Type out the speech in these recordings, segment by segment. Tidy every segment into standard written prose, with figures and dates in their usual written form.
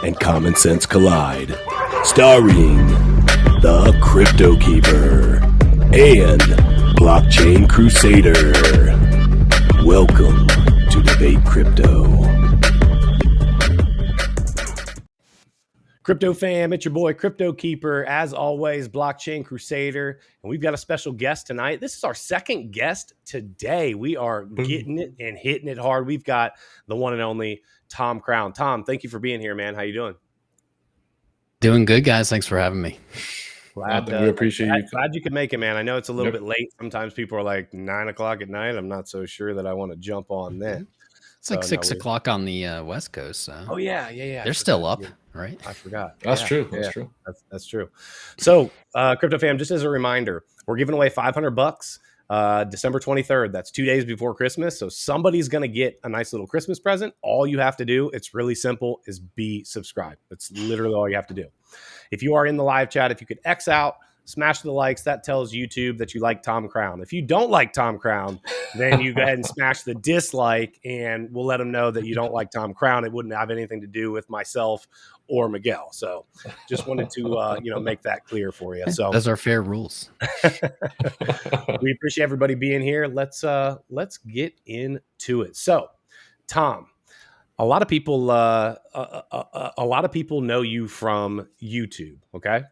and common sense collide. Starring the CryptoKeeper and BlockchainCrusader. Welcome to Debate Crypto. Crypto fam, it's your boy CryptoKeeper. As always, BlockchainCrusader. And we've got a special guest tonight. This is our second guest today. We are getting it and hitting it hard. We've got the one and only Tom Crown. Tom, thank you for being here, man. How you doing? Doing good, guys. Thanks for having me. Glad we appreciate you. Glad you could make it, man. I know it's a little bit late. Sometimes people are like 9 o'clock at night. I'm not so sure that I want to jump on then. It's like 6 o'clock on the West Coast. So. Oh, yeah. They're still up, right? I forgot. That's true. That's true. So, Crypto fam, just as a reminder, we're giving away $500 December 23rd. That's 2 days before Christmas. So somebody's going to get a nice little Christmas present. All you have to do, it's really simple, is be subscribed. That's literally all you have to do. If you are in the live chat, if you could X out, smash the likes, that tells YouTube that you like Tom Crown. If you don't like Tom Crown, then you go ahead and smash the dislike, and we'll let them know that you don't like Tom Crown. It wouldn't have anything to do with myself or Miguel. So just wanted to make that clear for you. So those are fair rules. We appreciate everybody being here. Let's get into it. So, Tom, a lot of people know you from YouTube. Okay.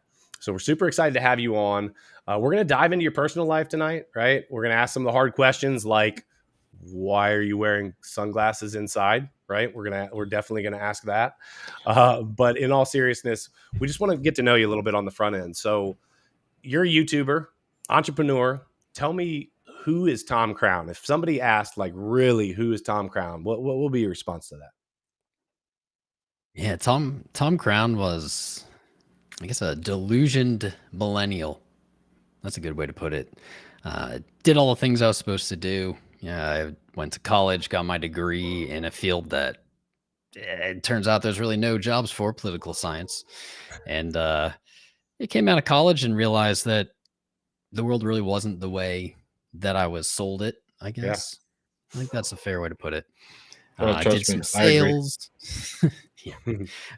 So we're super excited to have you on. We're going to dive into your personal life tonight, right? We're going to ask some of the hard questions like, why are you wearing sunglasses inside, right? We're definitely going to ask that. But in all seriousness, we just want to get to know you a little bit on the front end. So you're a YouTuber, entrepreneur. Tell me, who is Tom Crown? If somebody asked, like, really, who is Tom Crown? What will be your response to that? Yeah, Tom Crown was, I guess, a delusioned millennial. That's a good way to put it. Did all the things I was supposed to do. Yeah, I went to college, got my degree in a field that it turns out there's really no jobs for, political science. And it came out of college and realized that the world really wasn't the way that I was sold it, I guess. Yeah. I think that's a fair way to put it. I did some sales. Yeah,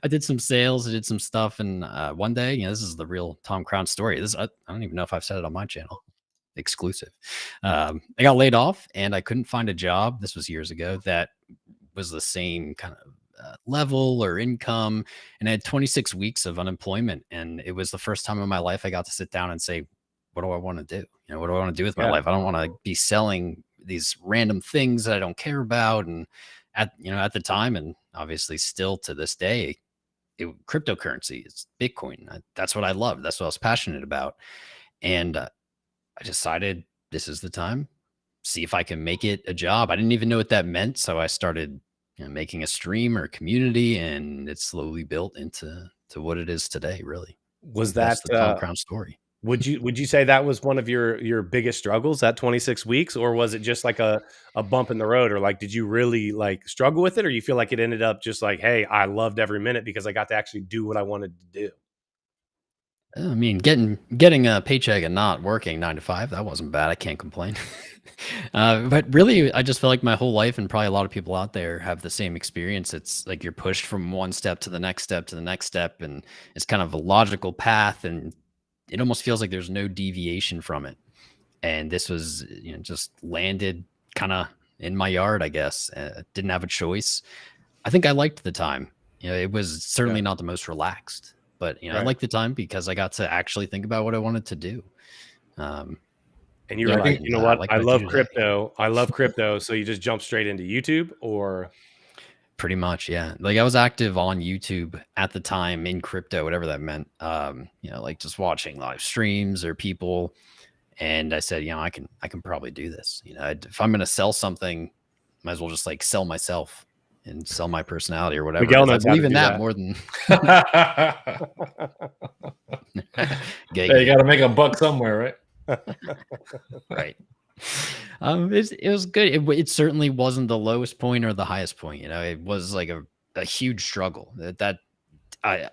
I did some sales. I did some stuff. And one day, this is the real Tom Crown story. I don't even know if I've said it on my channel. Exclusive. I got laid off and I couldn't find a job. This was years ago that was the same kind of level or income. And I had 26 weeks of unemployment. And it was the first time in my life I got to sit down and say, what do I want to do? What do I want to do with my life? I don't want to be selling these random things that I don't care about. And at the time, and obviously still to this day, cryptocurrency is Bitcoin. That's what I loved. That's what I was passionate about. And I decided this is the time, see if I can make it a job. I didn't even know what that meant. So I started making a stream or a community, and it slowly built into what it is today, really. Was that the Tom Crown story? Would you say that was one of your biggest struggles, that 26 weeks, or was it just like a bump in the road, or like, did you really like struggle with it, or you feel like it ended up just like, hey, I loved every minute because I got to actually do what I wanted to do? I mean, getting a paycheck and not working 9 to 5, that wasn't bad. I can't complain. But really, I just feel like my whole life, and probably a lot of people out there have the same experience. It's like you're pushed from one step to the next step to the next step, and it's kind of a logical path, and it almost feels like there's no deviation from it. And this was, just landed kind of in my yard, I guess. Didn't have a choice. I think I liked the time. It was certainly not the most relaxed, but I liked the time because I got to actually think about what I wanted to do. And you were like, you know what? I love crypto. I love crypto. So you just jump straight into YouTube, or? Pretty much, yeah. Like I was active on YouTube at the time in crypto, whatever that meant. Like just watching live streams or people. And I said, I can probably do this. If I'm going to sell something, might as well just like sell myself and sell my personality or whatever. I believe in that more than. Yeah, you got to make a buck somewhere, right? Right. It was good. It certainly wasn't the lowest point or the highest point. It was like a huge struggle. I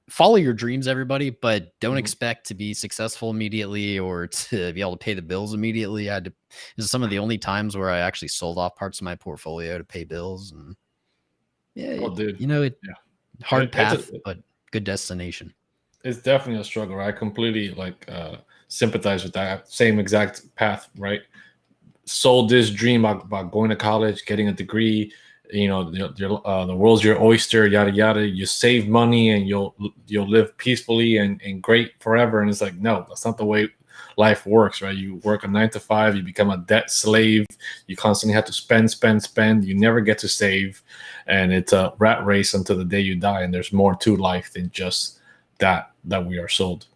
follow your dreams, everybody, but don't expect to be successful immediately or to be able to pay the bills immediately. This is some of the only times where I actually sold off parts of my portfolio to pay bills. And Hard path, but good destination. It's definitely a struggle. Right? I completely sympathize with that same exact path. Right? Sold this dream about going to college, getting a degree. You know, the world's your oyster, yada yada. You save money and you'll live peacefully and great forever. And it's like, no, that's not the way life works, right? You work a 9 to 5, you become a debt slave. You constantly have to spend. You never get to save, and it's a rat race until the day you die. And there's more to life than just that we are sold.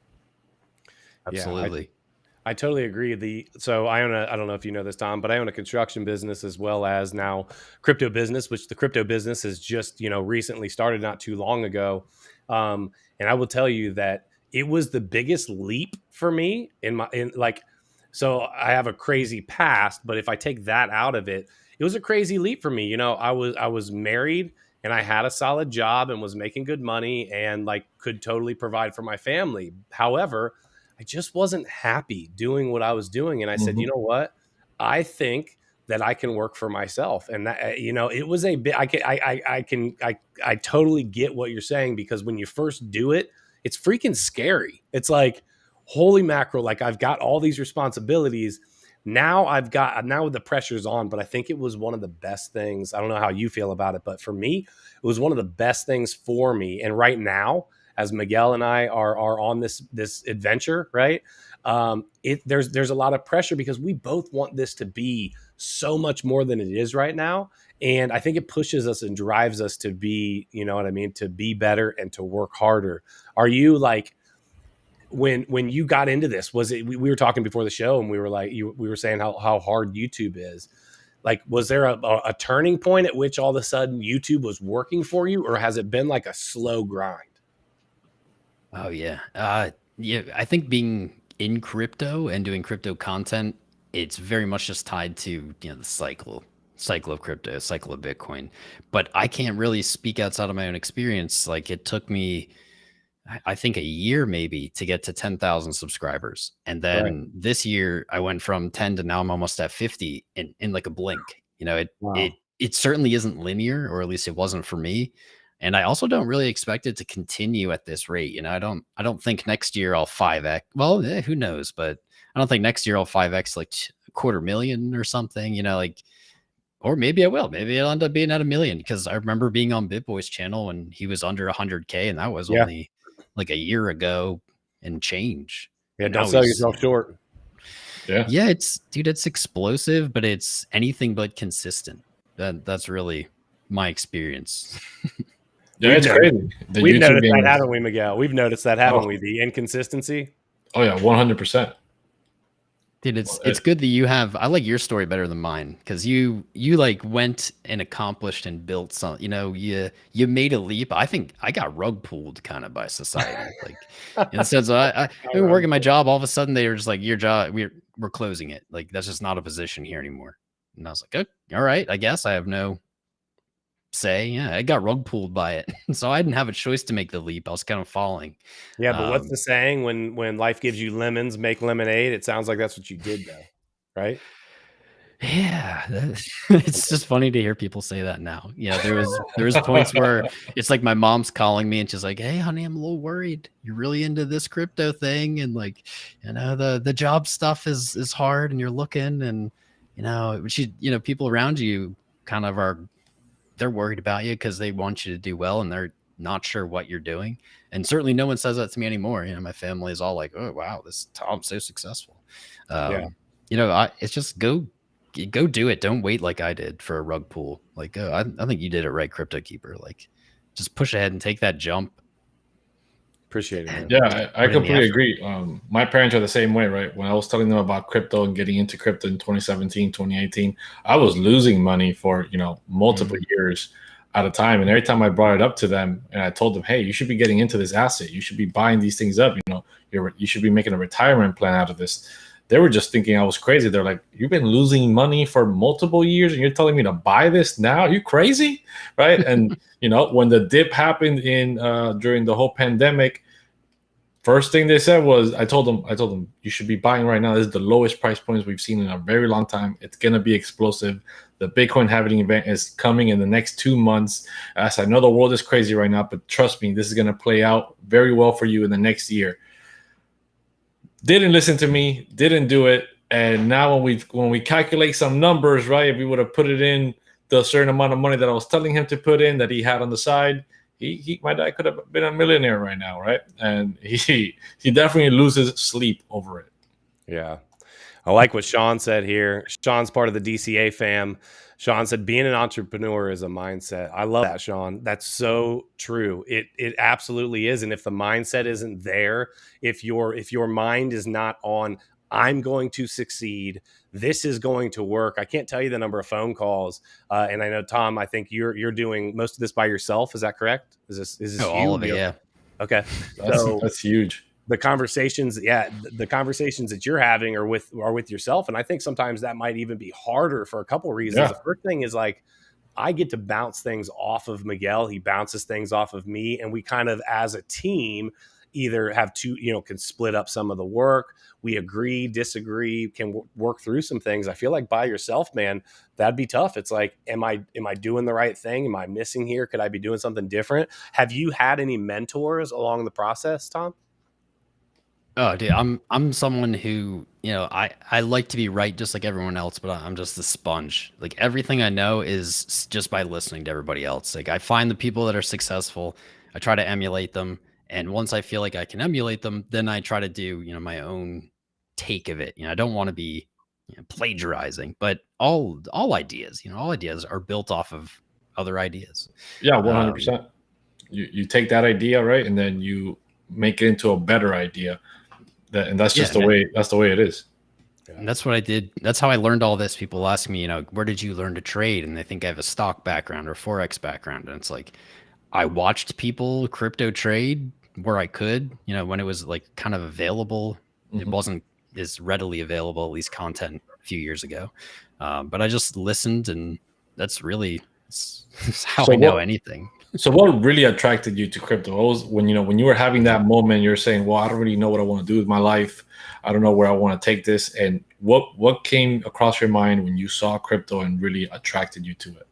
Absolutely. Yeah, I totally agree. So I don't know if you know this, Tom, but I own a construction business as well as now crypto business, which the crypto business has just, recently started not too long ago. And I will tell you that it was the biggest leap for me so I have a crazy past, but if I take that out of it, it was a crazy leap for me. I was married and I had a solid job and was making good money and could totally provide for my family. However, I just wasn't happy doing what I was doing. And I said, you know what? I think that I can work for myself. And that, it was a bit, I totally get what you're saying, because when you first do it, it's freaking scary. It's like, holy mackerel. I've got all these responsibilities. Now the pressure's on, but I think it was one of the best things. I don't know how you feel about it, but for me, it was one of the best things for me. And right now, as Miguel and I are on this adventure, right? There's a lot of pressure because we both want this to be so much more than it is right now. And I think it pushes us and drives us to be, to be better and to work harder. Are you when you got into this, was it, we were talking before the show and we were saying how hard YouTube is. Was there a turning point at which all of a sudden YouTube was working for you, or has it been a slow grind? Oh yeah. Yeah, I think being in crypto and doing crypto content, it's very much just tied to, the cycle of crypto, cycle of Bitcoin. But I can't really speak outside of my own experience. It took me, I think, a year maybe to get to 10,000 subscribers. And then this year I went from 10 to now I'm almost at 50 in a blink. It certainly isn't linear, or at least it wasn't for me. And I also don't really expect it to continue at this rate. I don't think next year I'll 5x. Well, who knows? But I don't think next year I'll 5x $250,000 or something, or maybe I will. Maybe I'll end up being at 1 million, because I remember being on BitBoy's channel when he was under 100K, and that was only a year ago and change. Yeah, don't sell yourself short. Yeah, it's explosive, but it's anything but consistent. That's really my experience. Yeah, it's crazy. We've noticed that, haven't we, Miguel? We've noticed that, haven't we? The inconsistency. Oh yeah, 100%. Dude, it's good that you have. I like your story better than mine, because you went and accomplished and built something. You made a leap. I think I got rug pulled kind of by society. In the sense, I've been working my job. All of a sudden, they were just like, your job, we're closing it. That's just not a position here anymore. And I was like, oh, all right, I guess I have no say. Yeah, I got rug pulled by it. So I didn't have a choice to make the leap. I was kind of falling. Yeah, but what's the saying? When life gives you lemons, make lemonade. It sounds like that's what you did, though, right? Yeah, it's just funny to hear people say that now. There was points where it's like my mom's calling me and she's like, "Hey, honey, I'm a little worried. You're really into this crypto thing, and the job stuff is hard, and you're looking, and people around you kind of they're worried about you because they want you to do well, and they're not sure what you're doing. And certainly no one says that to me anymore. My family is all like, "Oh wow, this Tom's so successful." It's just go do it. Don't wait like I did for a rug pull. I think you did it right, CryptoKeeper. Just push ahead and take that jump. Appreciate it, man. Yeah, I completely agree. My parents are the same way, right? When I was telling them about crypto and getting into crypto in 2017, 2018, I was losing money for, multiple years at a time. And every time I brought it up to them and I told them, hey, you should be getting into this asset. You should be buying these things up. You should be making a retirement plan out of this. They were just thinking I was crazy. They're like, you've been losing money for multiple years and you're telling me to buy this now? Are you crazy? Right. And, when the dip happened during the whole pandemic, first thing they said was, I told them, you should be buying right now. This is the lowest price points we've seen in a very long time. It's going to be explosive. The Bitcoin halving event is coming in the next 2 months. As I know the world is crazy right now, but trust me, this is going to play out very well for you in the next year. Didn't listen to me, didn't do it. And now when we calculate some numbers, right, if we would have put it in the certain amount of money that I was telling him to put in that he had on the side, my dad could have been a millionaire right now, right? And he definitely loses sleep over it. Yeah. I like what Sean said here. Sean's part of the DCA fam. Sean said, being an entrepreneur is a mindset. I love that, Sean. That's so true. It absolutely is. And if the mindset isn't there, if your mind is not on, I'm going to succeed, this is going to work. I can't tell you the number of phone calls. And I know, Tom, I think you're doing most of this by yourself. Is that correct? Is this all of it? Yeah. Okay. That's huge. The conversations that you're having are with yourself. And I think sometimes that might even be harder for a couple of reasons. Yeah. The first thing is like, I get to bounce things off of Miguel. He bounces things off of me. And we kind of, as a team, either have can split up some of the work. We agree, disagree, can work through some things. I feel like by yourself, man, that'd be tough. It's like, am I doing the right thing? Am I missing here? Could I be doing something different? Have you had any mentors along the process, Tom? Oh, dude, I'm someone who, I like to be right just like everyone else, but I'm just a sponge. Like everything I know is just by listening to everybody else. Like I find the people that are successful, I try to emulate them. And once I feel like I can emulate them, then I try to do, my own take of it. I don't want to be plagiarizing, but all ideas, all ideas are built off of other ideas. Yeah, 100%. You take that idea, right? And then you make it into a better idea. And that's just the way it is. And that's what I did. That's how I learned all this. People ask me, where did you learn to trade? And they think I have a stock background or Forex background. And it's like, I watched people crypto trade where I could, when it was like kind of available. Mm-hmm. It wasn't as readily available, at least content a few years ago. But I just listened, and that's really how I know anything. So what really attracted you to crypto? What was when you were having that moment, you're saying, well, I don't really know what I want to do with my life. I don't know where I want to take this. And what came across your mind when you saw crypto and really attracted you to it?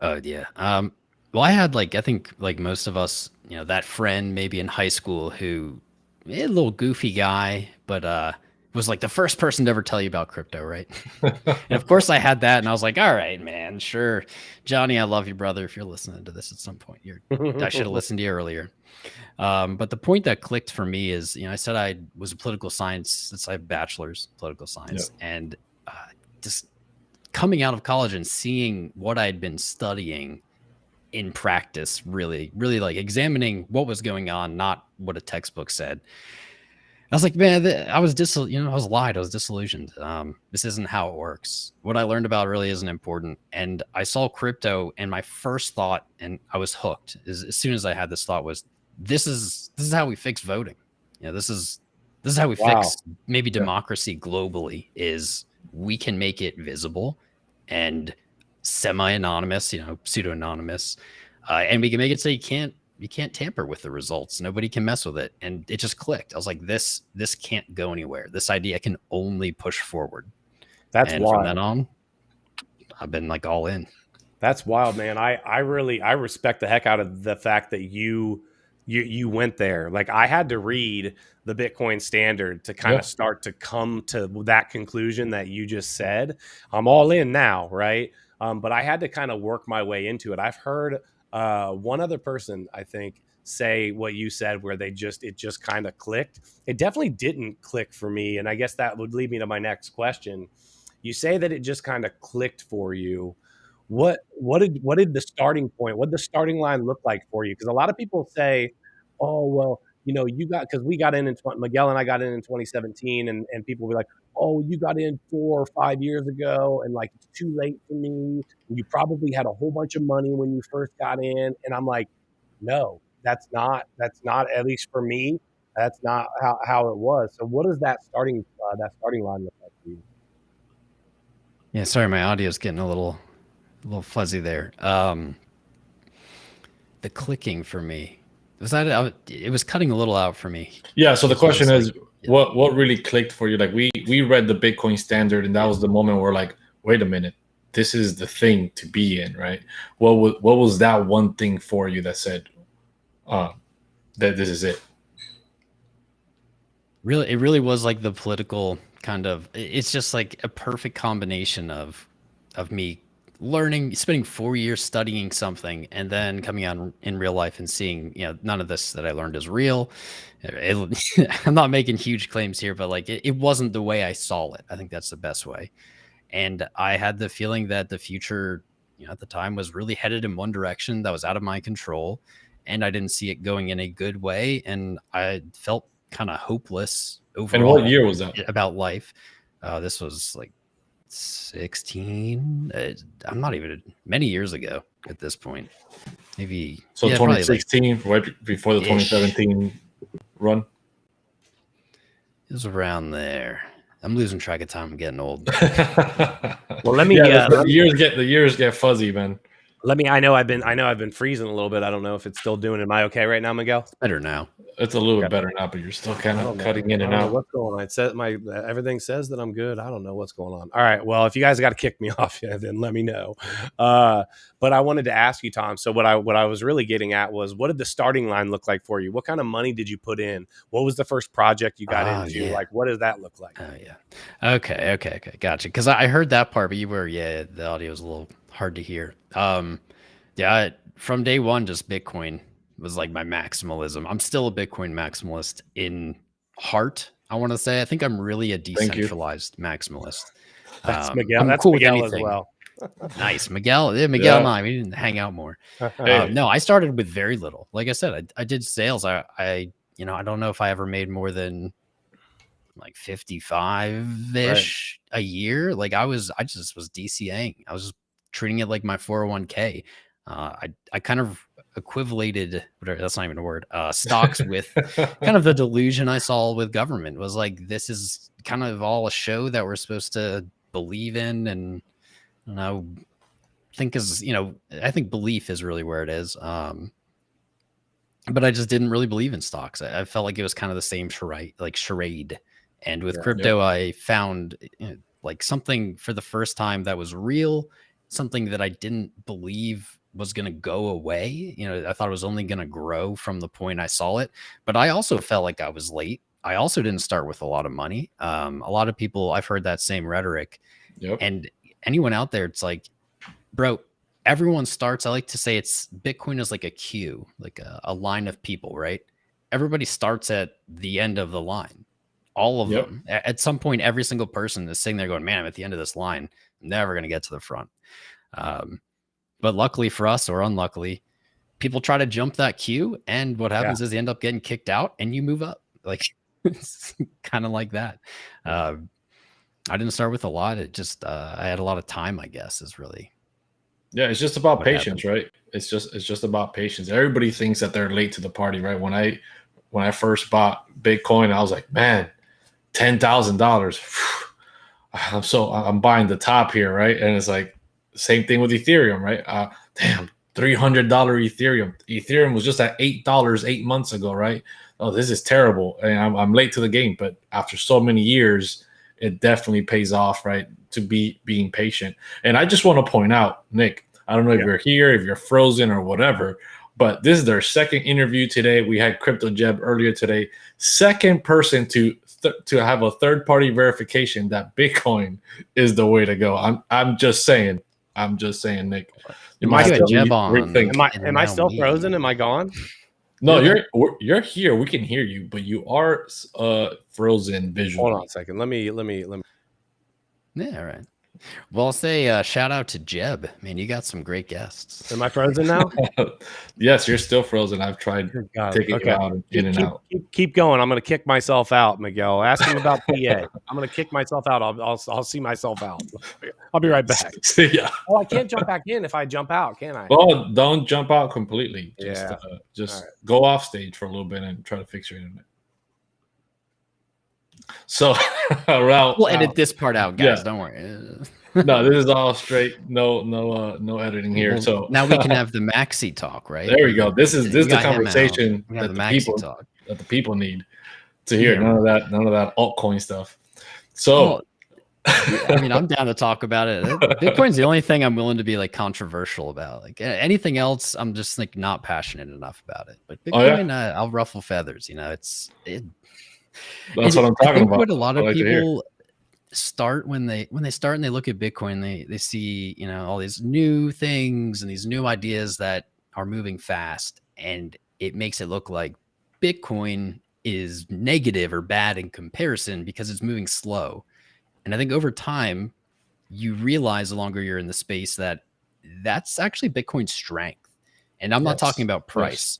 Oh, yeah. Well, I had I think like most of us, that friend maybe in high school who a little goofy guy, but was like the first person to ever tell you about crypto, right? And of course I had that, and I was like, all right, man, sure. Johnny, I love you, brother. If you're listening to this at some point, I should have listened to you earlier. But the point that clicked for me is, I said I was a political science, since I have bachelor's political science, and just coming out of college and seeing what I'd been studying in practice, really, really like examining what was going on, not what a textbook said. I was like, man, I was lied. I was disillusioned. This isn't how it works. What I learned about really isn't important. And I saw crypto, and my first thought, and I was hooked as soon as I had this thought, was this is how we fix voting. This is how we fix maybe democracy globally, is we can make it visible and semi-anonymous, pseudo-anonymous, and we can make it so you can't tamper with the results. Nobody can mess with it. And it just clicked. I was like, this can't go anywhere. This idea can only push forward. That's wild. From then on, I've been like all in. That's wild, man. I respect the heck out of the fact that you went there. Like I had to read the Bitcoin Standard to kind of start to come to that conclusion that you just said. I'm all in now, right? But I had to kind of work my way into it. I've heard one other person, I think, say what you said, where it just kind of clicked. It definitely didn't click for me. And I guess that would lead me to my next question. You say that it just kind of clicked for you. What did the starting point, what did the starting line look like for you? Because a lot of people say, oh, well, because we got in Miguel and I got in 2017, and people were like, oh, you got in 4 or 5 years ago, and like it's too late for me. You probably had a whole bunch of money when you first got in. And I'm like, no, that's not, at least for me, that's not how it was. So what does that starting line look like for you? Yeah, sorry, my audio is getting a little fuzzy there. The clicking for me, it was cutting a little out for me. Yeah. So the question is, what really clicked for you? Like we read the Bitcoin Standard, and that was the moment where like, wait a minute, this is the thing to be in, right? What was that one thing for you that said that this is it? Really, it really was like the political kind of. It's just like a perfect combination of me learning, spending 4 years studying something, and then coming on in real life and seeing, none of this that I learned is real. I'm not making huge claims here, but like it wasn't the way I saw it. I think that's the best way. And I had the feeling that the future, at the time was really headed in one direction that was out of my control, and I didn't see it going in a good way. And I felt kind of hopeless overall. And what year was that? About life. This was like 16. I'm not even many years ago at this point. Maybe so 2016, right before the 2017 run. It was around there. I'm losing track of time. I'm getting old. Well, let me. The years get fuzzy, man. I know I've been freezing a little bit. I don't know if it's still doing. Am I okay right now, Miguel? It's better now. It's a little bit better now, but you're still kind of cutting in and out. What's going on? It says everything says that I'm good. I don't know what's going on. All right. Well, if you guys got to kick me off, then let me know. But I wanted to ask you, Tom. So what I was really getting at was, what did the starting line look like for you? What kind of money did you put in? What was the first project you got into? Yeah. Like, what does that look like? Oh yeah. Okay. Gotcha. Because I heard that part, but the audio was a little hard to hear. From day one, just Bitcoin was like my maximalism. I'm still a Bitcoin maximalist in heart, I want to say. I think I'm really a decentralized maximalist. That's Miguel. I'm That's cool Miguel with anything. as well. Nice. Miguel. Yeah, Miguel and I, we didn't hang out more. No, I started with very little. Like I said, I did sales. I don't know if I ever made more than like 55-ish a year. Like I just was DCAing. I was just treating it like my 401k. I kind of equivalated, whatever, that's not even a word, stocks with kind of the delusion I saw with government. Was like, this is kind of all a show that we're supposed to believe in. And I think belief is really where it is. But I just didn't really believe in stocks. I felt like it was kind of the same charade. And with crypto, I found like something for the first time that was real, something that I didn't believe was going to go away. I thought it was only going to grow from the point I saw it, but I also felt like I was late. I also didn't start with a lot of money. A lot of people, I've heard that same rhetoric. And anyone out there, it's like, bro, everyone starts. I like to say Bitcoin is like a queue, like a line of people, right? Everybody starts at the end of the line. All of them. At some point, every single person is sitting there going, man, I'm at the end of this line. I'm never going to get to the front. But luckily for us, or unluckily, people try to jump that queue, and what happens is they end up getting kicked out, and you move up. Like, it's kind of like that. I didn't start with a lot. It just I had a lot of time, I guess, is really. Yeah, it's just about patience, right? It's just about patience. Everybody thinks that they're late to the party, right? When I first bought Bitcoin, I was like, man, $10,000. I'm buying the top here, right? And it's like, same thing with Ethereum, right? Damn, $300 Ethereum. Ethereum was just at $8 8 months ago, right? Oh, this is terrible. And I'm late to the game. But after so many years, it definitely pays off, right? To being patient. And I just want to point out, Nick, I don't know if you're here, if you're frozen or whatever, but this is their second interview today. We had Crypto Jeb earlier today. Second person to have a third-party verification that Bitcoin is the way to go. I'm just saying, Nick. Am I still frozen? Am I gone? No, you're here. We can hear you, but you are frozen visually. Hold on a second. Let me. Yeah, all right. Well, I'll say shout out to Jeb. Man, you got some great guests. Am I frozen now? Yes, you're still frozen. I've tried taking you out in and out. Keep going. I'm going to kick myself out, Miguel. Ask him about PA. I'm going to kick myself out. I'll see myself out. I'll be right back. Yeah. Oh, I can't jump back in if I jump out, can I? Well, don't jump out completely. Just right. Go off stage for a little bit and try to fix your internet. So we'll edit this part out, guys. Don't worry. No, this is all straight. No editing here. So now we can have the maxi talk, right? There we go. This is the conversation that the people need to hear. None of that altcoin stuff. So I mean, I'm down to talk about it. Bitcoin's the only thing I'm willing to be like controversial about. Like anything else, I'm just like not passionate enough about it. But Bitcoin, I'll ruffle feathers. That's what I'm I talking think about. what a lot of people start when they start and they look at Bitcoin, they see, you know, all these new things and these new ideas that are moving fast, and it makes it look like Bitcoin is negative or bad in comparison because it's moving slow. And I think over time, you realize the longer you're in the space that that's actually Bitcoin's strength. And I'm not talking about price.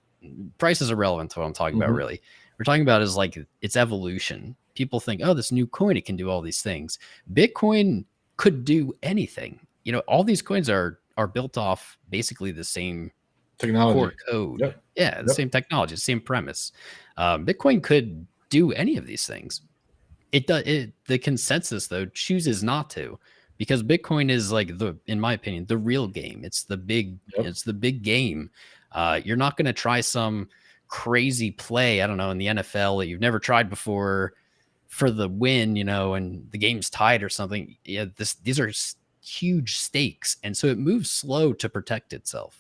Price is irrelevant to what I'm talking about, really. We're talking about is like its evolution. People think, oh, this new coin, it can do all these things. Bitcoin could do anything. You know, all these coins are built off basically the same technology, core code. Yeah, the same technology, the same premise. Bitcoin could do any of these things. It does. The consensus though chooses not to, because Bitcoin is like in my opinion, the real game. It's the big, it's the big game. You're not going to try some crazy play, I don't know, in the NFL that you've never tried before for the win, you know, and the game's tied or something. Yeah, these are huge stakes, and so it moves slow to protect itself.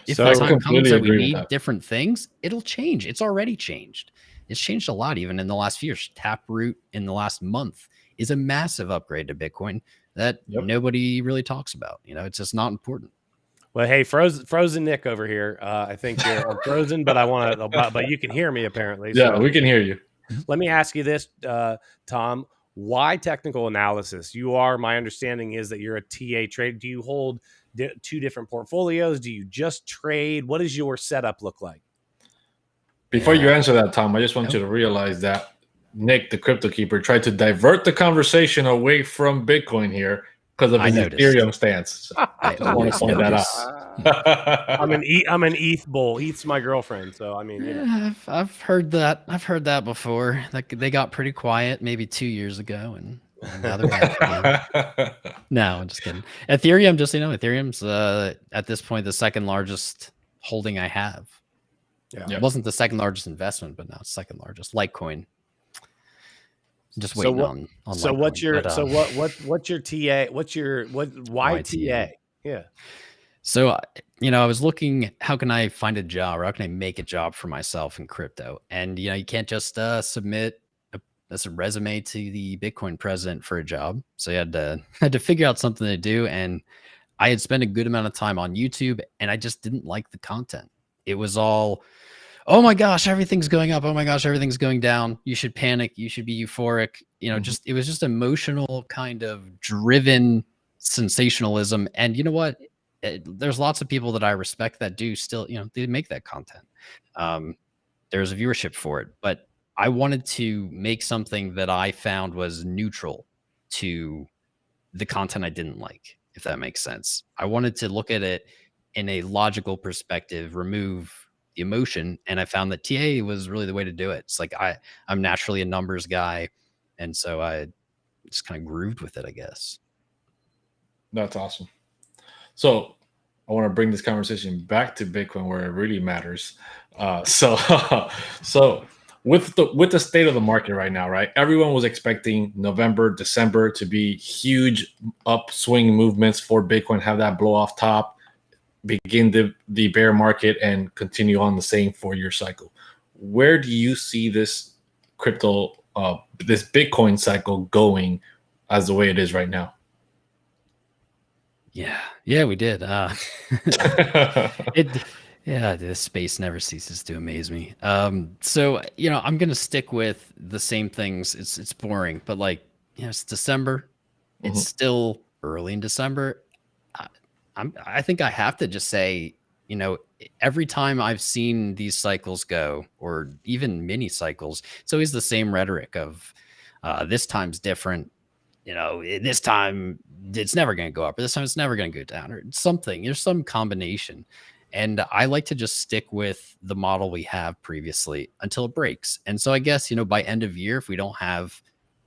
If the time comes that we need different things, it'll change. It's already changed. It's changed a lot, even in the last few years. Taproot in the last month is a massive upgrade to Bitcoin that nobody really talks about. You know, it's just not important. Well, hey, frozen Nick over here. I think you're frozen, but but you can hear me apparently. Yeah, so we can hear you. Let me ask you this, Tom. Why technical analysis? My understanding is that you're a TA trader. Do you hold two different portfolios? Do you just trade? What does your setup look like? Before you answer that, Tom, I just want you to realize that Nick, the CryptoKeeper, tried to divert the conversation away from Bitcoin here because of his Ethereum stance. So I just want to point that out. I'm an ETH bull. ETH's my girlfriend, so I mean, you know. I've heard that. I've heard that before. Like they got pretty quiet maybe 2 years ago, and now they're back again. No, I'm just kidding. Ethereum, just so you know, Ethereum's at this point the second largest holding I have. Yeah. It wasn't the second largest investment, but now it's second largest. Litecoin. Just waiting on so Litecoin. What's your what's your TA? Why TA? Yeah. So you know, I was looking, how can I find a job, or how can I make a job for myself in crypto? And you know, you can't just submit a resume to the Bitcoin president for a job. So you had to figure out something to do. And I had spent a good amount of time on YouTube, and I just didn't like the content. It was all, oh my gosh, everything's going up. Oh my gosh, everything's going down. You should panic. You should be euphoric. You know, it was just emotional kind of driven sensationalism. And you know what? There's lots of people that I respect that do still, you know, they make that content. There's a viewership for it, but I wanted to make something that I found was neutral to the content I didn't like, if that makes sense. I wanted to look at it in a logical perspective, remove the emotion. And I found that TA was really the way to do it. It's like, I'm naturally a numbers guy. And so I just kind of grooved with it, I guess. That's awesome. So I want to bring this conversation back to Bitcoin where it really matters. So with the state of the market right now, right? Everyone was expecting November, December to be huge upswing movements for Bitcoin, have that blow off top, begin the bear market, and continue on the same 4-year cycle. Where do you see this this Bitcoin cycle going as the way it is right now? Yeah, we did. This space never ceases to amaze me. So, you know, I'm going to stick with the same things. It's boring, but like, you know, it's December. It's still early in December. I think I have to just say, you know, every time I've seen these cycles go, or even mini cycles, it's always the same rhetoric of this time's different. You know, this time it's never going to go up, or this time it's never going to go down, or something. There's some combination. And I like to just stick with the model we have previously until it breaks. And so I guess, you know, by end of year, if we don't have,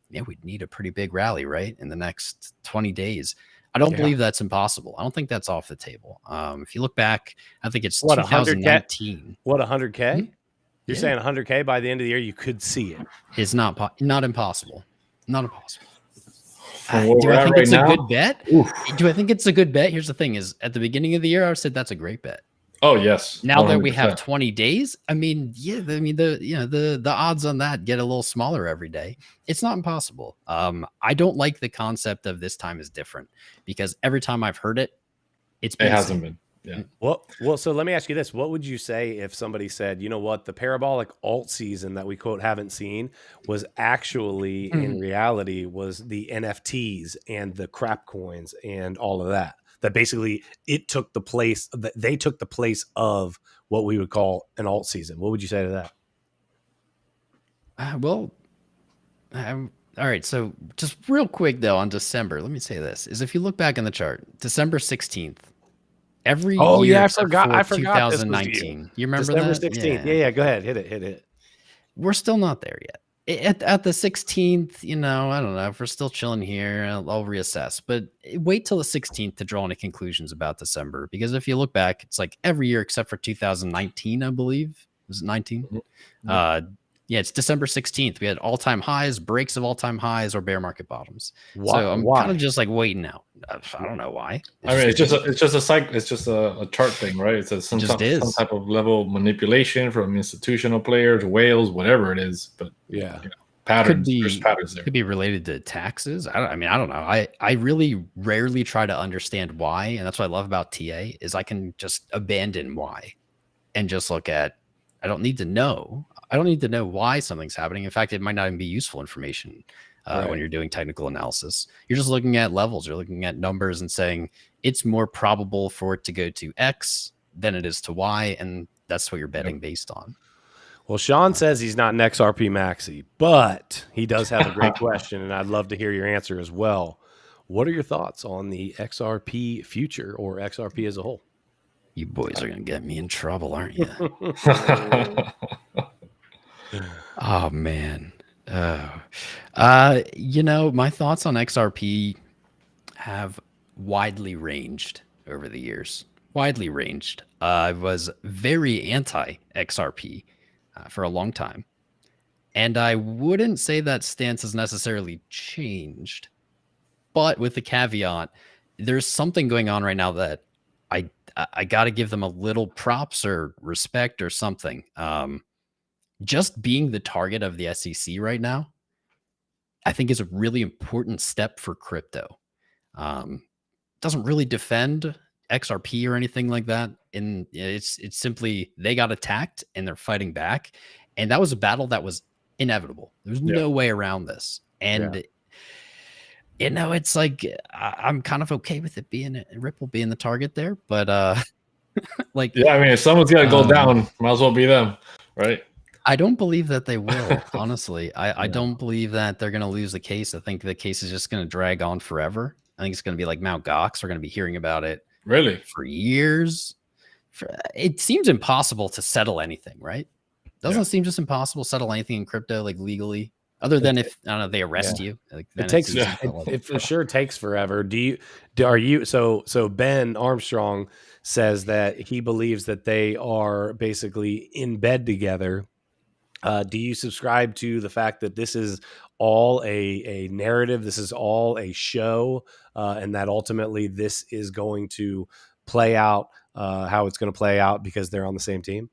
we'd need a pretty big rally, right? In the next 20 days. I don't believe that's impossible. I don't think that's off the table. If you look back, I think it's 2019. What, 100K? You're saying 100K by the end of the year, you could see it. It's not impossible. Not impossible. from where Do we're I at think right it's now, a good bet? oof. Do I think it's a good bet? Here's the thing: is at the beginning of the year, I said that's a great bet. Oh yes. Now that we have 100%. 20 days, I mean, yeah, I mean the odds on that get a little smaller every day. It's not impossible. I don't like the concept of this time is different because every time I've heard it, it's been It the hasn't same. been. Yeah. Well, so let me ask you this. What would you say if somebody said, you know what, the parabolic alt season that we quote haven't seen was actually in reality was the NFTs and the crap coins and all of that? That basically it took the place that they took the place of what we would call an alt season. What would you say to that? Well, all right. So just real quick though, on December, let me say this: is if you look back in the chart, December 16th, every Oh year yeah, except I for forgot this was you. 2019. You remember December that? 16th. Yeah, go ahead. Hit it. We're still not there yet. At the 16th, you know, I don't know. If we're still chilling here, I'll reassess. But wait till the 16th to draw any conclusions about December. Because if you look back, it's like every year except for 2019, I believe. Was it 19? Mhm. Yeah, it's December 16th. We had all-time highs, breaks of all-time highs, or bear market bottoms. So I'm kind of just like waiting out. I don't know why. I mean, it's just a cycle. It's just a chart thing, right? It's some type of level of manipulation from institutional players, whales, whatever it is. But Yeah, you know, patterns. There's There's patterns there. Could be related to taxes. I don't know. I really rarely try to understand why, and that's what I love about TA is I can just abandon why and just look at. I don't need to know. I don't need to know why something's happening. In fact, it might not even be useful information when you're doing technical analysis. You're just looking at levels. You're looking at numbers and saying it's more probable for it to go to X than it is to Y, and that's what you're betting based on. Well, Sean says he's not an XRP maxi, but he does have a great question, and I'd love to hear your answer as well. What are your thoughts on the XRP future or XRP as a whole? You boys are going to get me in trouble, aren't you? Oh, man. You know, my thoughts on XRP have widely ranged over the years. Widely ranged. I was very anti-XRP for a long time. And I wouldn't say that stance has necessarily changed. But with the caveat, there's something going on right now that I got to give them a little props or respect or something. Just being the target of the SEC right now, I think is a really important step for crypto. Doesn't really defend XRP or anything like that. And it's simply they got attacked and they're fighting back. And that was a battle that was inevitable. There's no way around this. And you know, it's like I'm kind of okay with it being Ripple being the target there, but like yeah, I mean, if someone's got to go down, might as well be them, right? I don't believe that they will. Honestly, I don't believe that they're going to lose the case. I think the case is just going to drag on forever. I think it's going to be like Mt. Gox. We're going to be hearing about it really for years. It seems impossible to settle anything, right? Doesn't it seem just impossible to settle anything in crypto like legally? Other than if I don't know, they arrest you. Like, it takes it for sure takes forever. So Ben Armstrong says that he believes that they are basically in bed together. Do you subscribe to the fact that this is all a narrative? This is all a show, and that ultimately this is going to play out how it's going to play out because they're on the same team?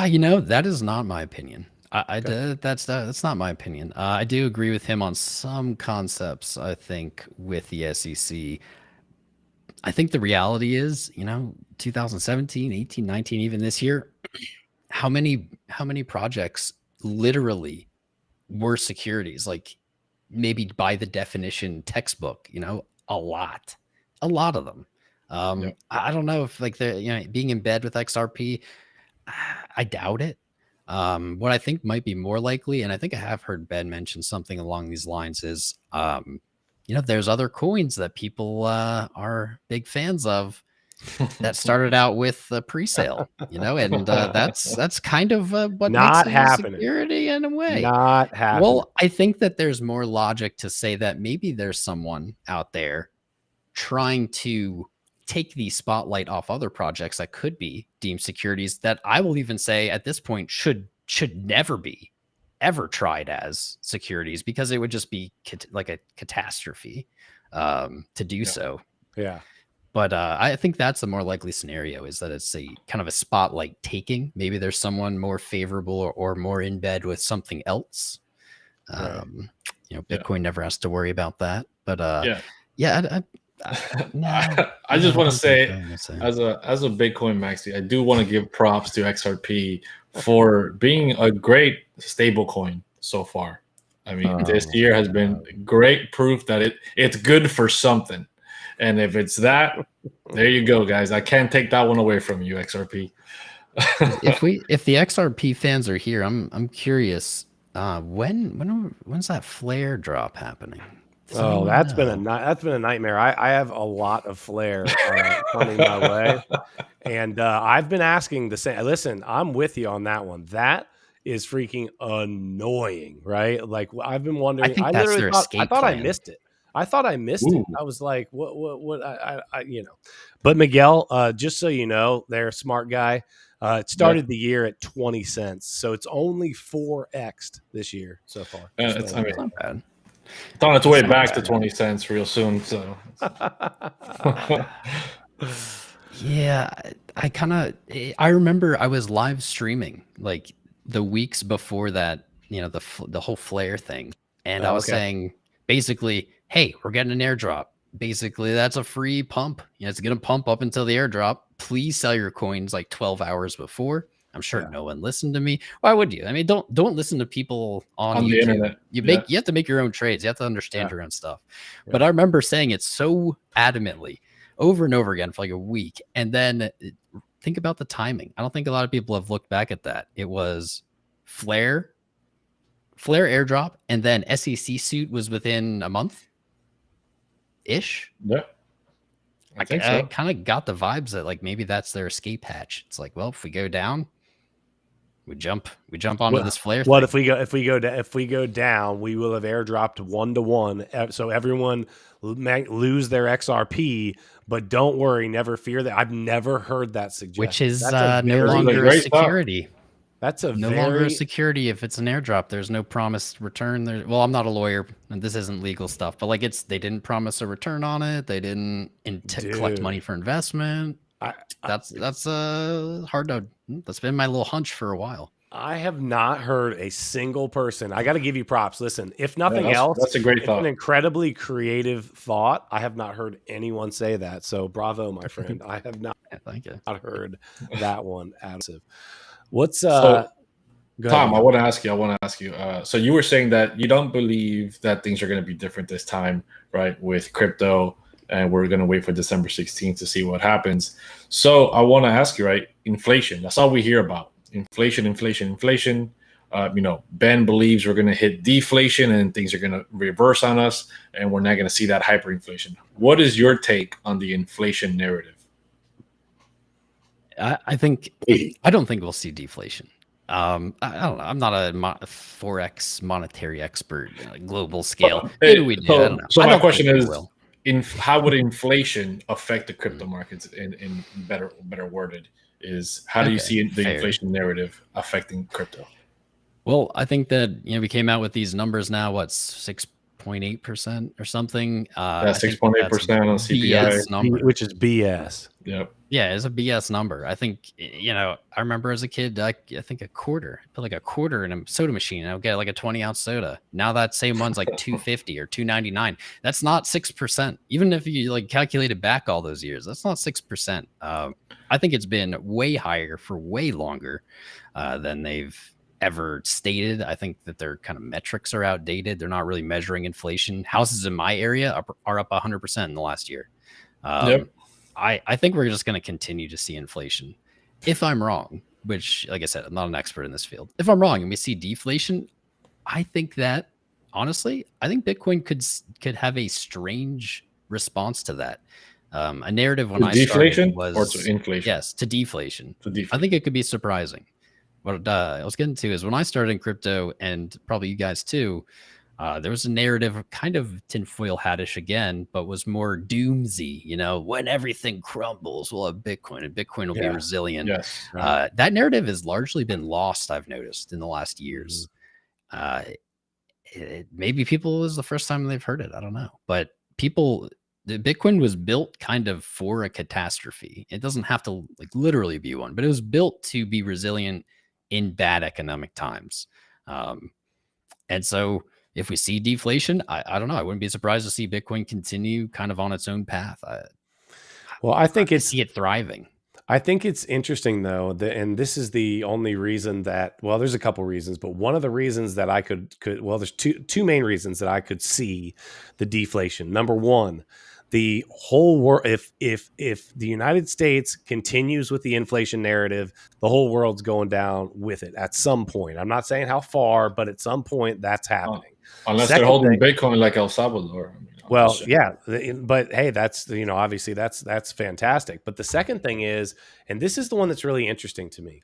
You know, that is not my opinion. That's not my opinion. I do agree with him on some concepts. I think with the SEC, I think the reality is, you know, 2017, 18, 19, even this year, how many projects literally were securities? Like maybe by the definition textbook, you know, a lot of them. I don't know if like they're, you know, being in bed with XRP. I doubt it. What I think might be more likely, and I think I have heard Ben mention something along these lines, is you know, there's other coins that people are big fans of that started out with the pre-sale, you know, and that's kind of what Not makes it a happening. security in a way. Not happening. Well, I think that there's more logic to say that maybe there's someone out there trying to take the spotlight off other projects that could be deemed securities that I will even say at this point should never be ever tried as securities because it would just be like a catastrophe to do so. Yeah. But I think that's the more likely scenario, is that it's a kind of a spotlight taking. Maybe there's someone more favorable or more in bed with something else. Right. You know, Bitcoin never has to worry about that. But yeah, I just want to say, as a Bitcoin maxi, I do want to give props to XRP for being a great stable coin so far. I mean, this year has been great proof that it's good for something. And if it's that, there you go, guys. I can't take that one away from you, XRP. if the XRP fans are here, I'm curious. When's that flare drop happening? That's been a nightmare. I have a lot of flare coming my way, and I've been asking the same. Listen, I'm with you on that one. That is freaking annoying, right? Like, I've been wondering. I think that's their escape I thought plan. I missed it. I thought I missed it. I was like, what? You know. But Miguel, just so you know, they're a smart guy. It started the year at 20 cents, so it's only 4x'd this year so far. It's not bad. It's on its way back to 20 cents real soon. So, yeah, I remember I was live streaming like the weeks before that, you know, the whole flare thing, and I was saying basically, hey, we're getting an airdrop. Basically, that's a free pump. You know, it's gonna pump up until the airdrop. Please sell your coins like 12 hours before. I'm sure no one listened to me. Why would you? I mean, don't listen to people on YouTube. The internet. You have to make your own trades. You have to understand your own stuff. But I remember saying it so adamantly over and over again for like a week. And then think about the timing. I don't think a lot of people have looked back at that. It was flare airdrop, and then SEC suit was within a month ish. Yeah. I kind of got the vibes that like maybe that's their escape hatch. It's like, well, if we go down, we jump onto this flare. What if we go down, we will have airdropped 1-to-1, so everyone might lose their XRP, but don't worry, never fear that. I've never heard that suggestion. Which is no longer a security. That's no longer a security. If it's an airdrop, there's no promised return. Well, I'm not a lawyer, and this isn't legal stuff, but like they didn't promise a return on it. They didn't collect money for investment. That's hard to. That's been my little hunch for a while. I have not heard a single person. I got to give you props. Listen, if nothing else, that's a great thought. An incredibly creative thought. I have not heard anyone say that. So bravo, my friend. I have not heard that one. What's Tom? I want to ask you. So you were saying that you don't believe that things are going to be different this time, right? With crypto, and we're going to wait for December 16th to see what happens. So I want to ask you, right? Inflation. That's all we hear about. Inflation. You know, Ben believes we're going to hit deflation and things are going to reverse on us, and we're not going to see that hyperinflation. What is your take on the inflation narrative? I don't think we'll see deflation. I don't know. I'm not a Forex monetary expert, global scale. Maybe we do. I don't know. So my question is, how would inflation affect the crypto markets? In better worded, is how do you see the inflation narrative affecting crypto? Well, I think that we came out with these numbers now. What's 6.8% or something? 6.8% on CPI, number, which is BS. Yep. Yeah, it's a BS number. I think, I remember as a kid, I think a quarter, I put like a quarter in a soda machine. I would get like a 20-ounce soda. Now that same one's like $2.50 or $2.99. That's not 6%. Even if you like calculated back all those years, that's not 6%. I think it's been way higher for way longer than they've ever stated. I think that their kind of metrics are outdated. They're not really measuring inflation. Houses in my area are up 100% in the last year. Yep. I think we're just going to continue to see inflation. If I'm wrong, which, like I said, I'm not an expert in this field. If I'm wrong and we see deflation, I think that, honestly, I think Bitcoin could have a strange response to that. A narrative when I started was... or to inflation? Yes, to deflation. I think it could be surprising. What I was getting to is when I started in crypto, and probably you guys too, there was a narrative kind of tinfoil hattish again, but was more doomsy. When everything crumbles, we'll have Bitcoin, and Bitcoin will be resilient. Yes, right. That narrative has largely been lost, I've noticed, in the last years. Maybe people was the first time they've heard it. I don't know, but the Bitcoin was built kind of for a catastrophe. It doesn't have to like literally be one, but it was built to be resilient in bad economic times. And so if we see deflation, I don't know. I wouldn't be surprised to see Bitcoin continue kind of on its own path. I think I see it thriving. I think it's interesting though, and this is the only reason that, well, there's a couple reasons, but one of the reasons that I could well, there's two main reasons that I could see the deflation. Number one, the whole world, if the United States continues with the inflation narrative, the whole world's going down with it at some point. I'm not saying how far, but at some point that's happening. Unless they're holding Bitcoin like El Salvador. Well, yeah, but hey, that's, obviously that's fantastic. But the second thing is, and this is the one that's really interesting to me,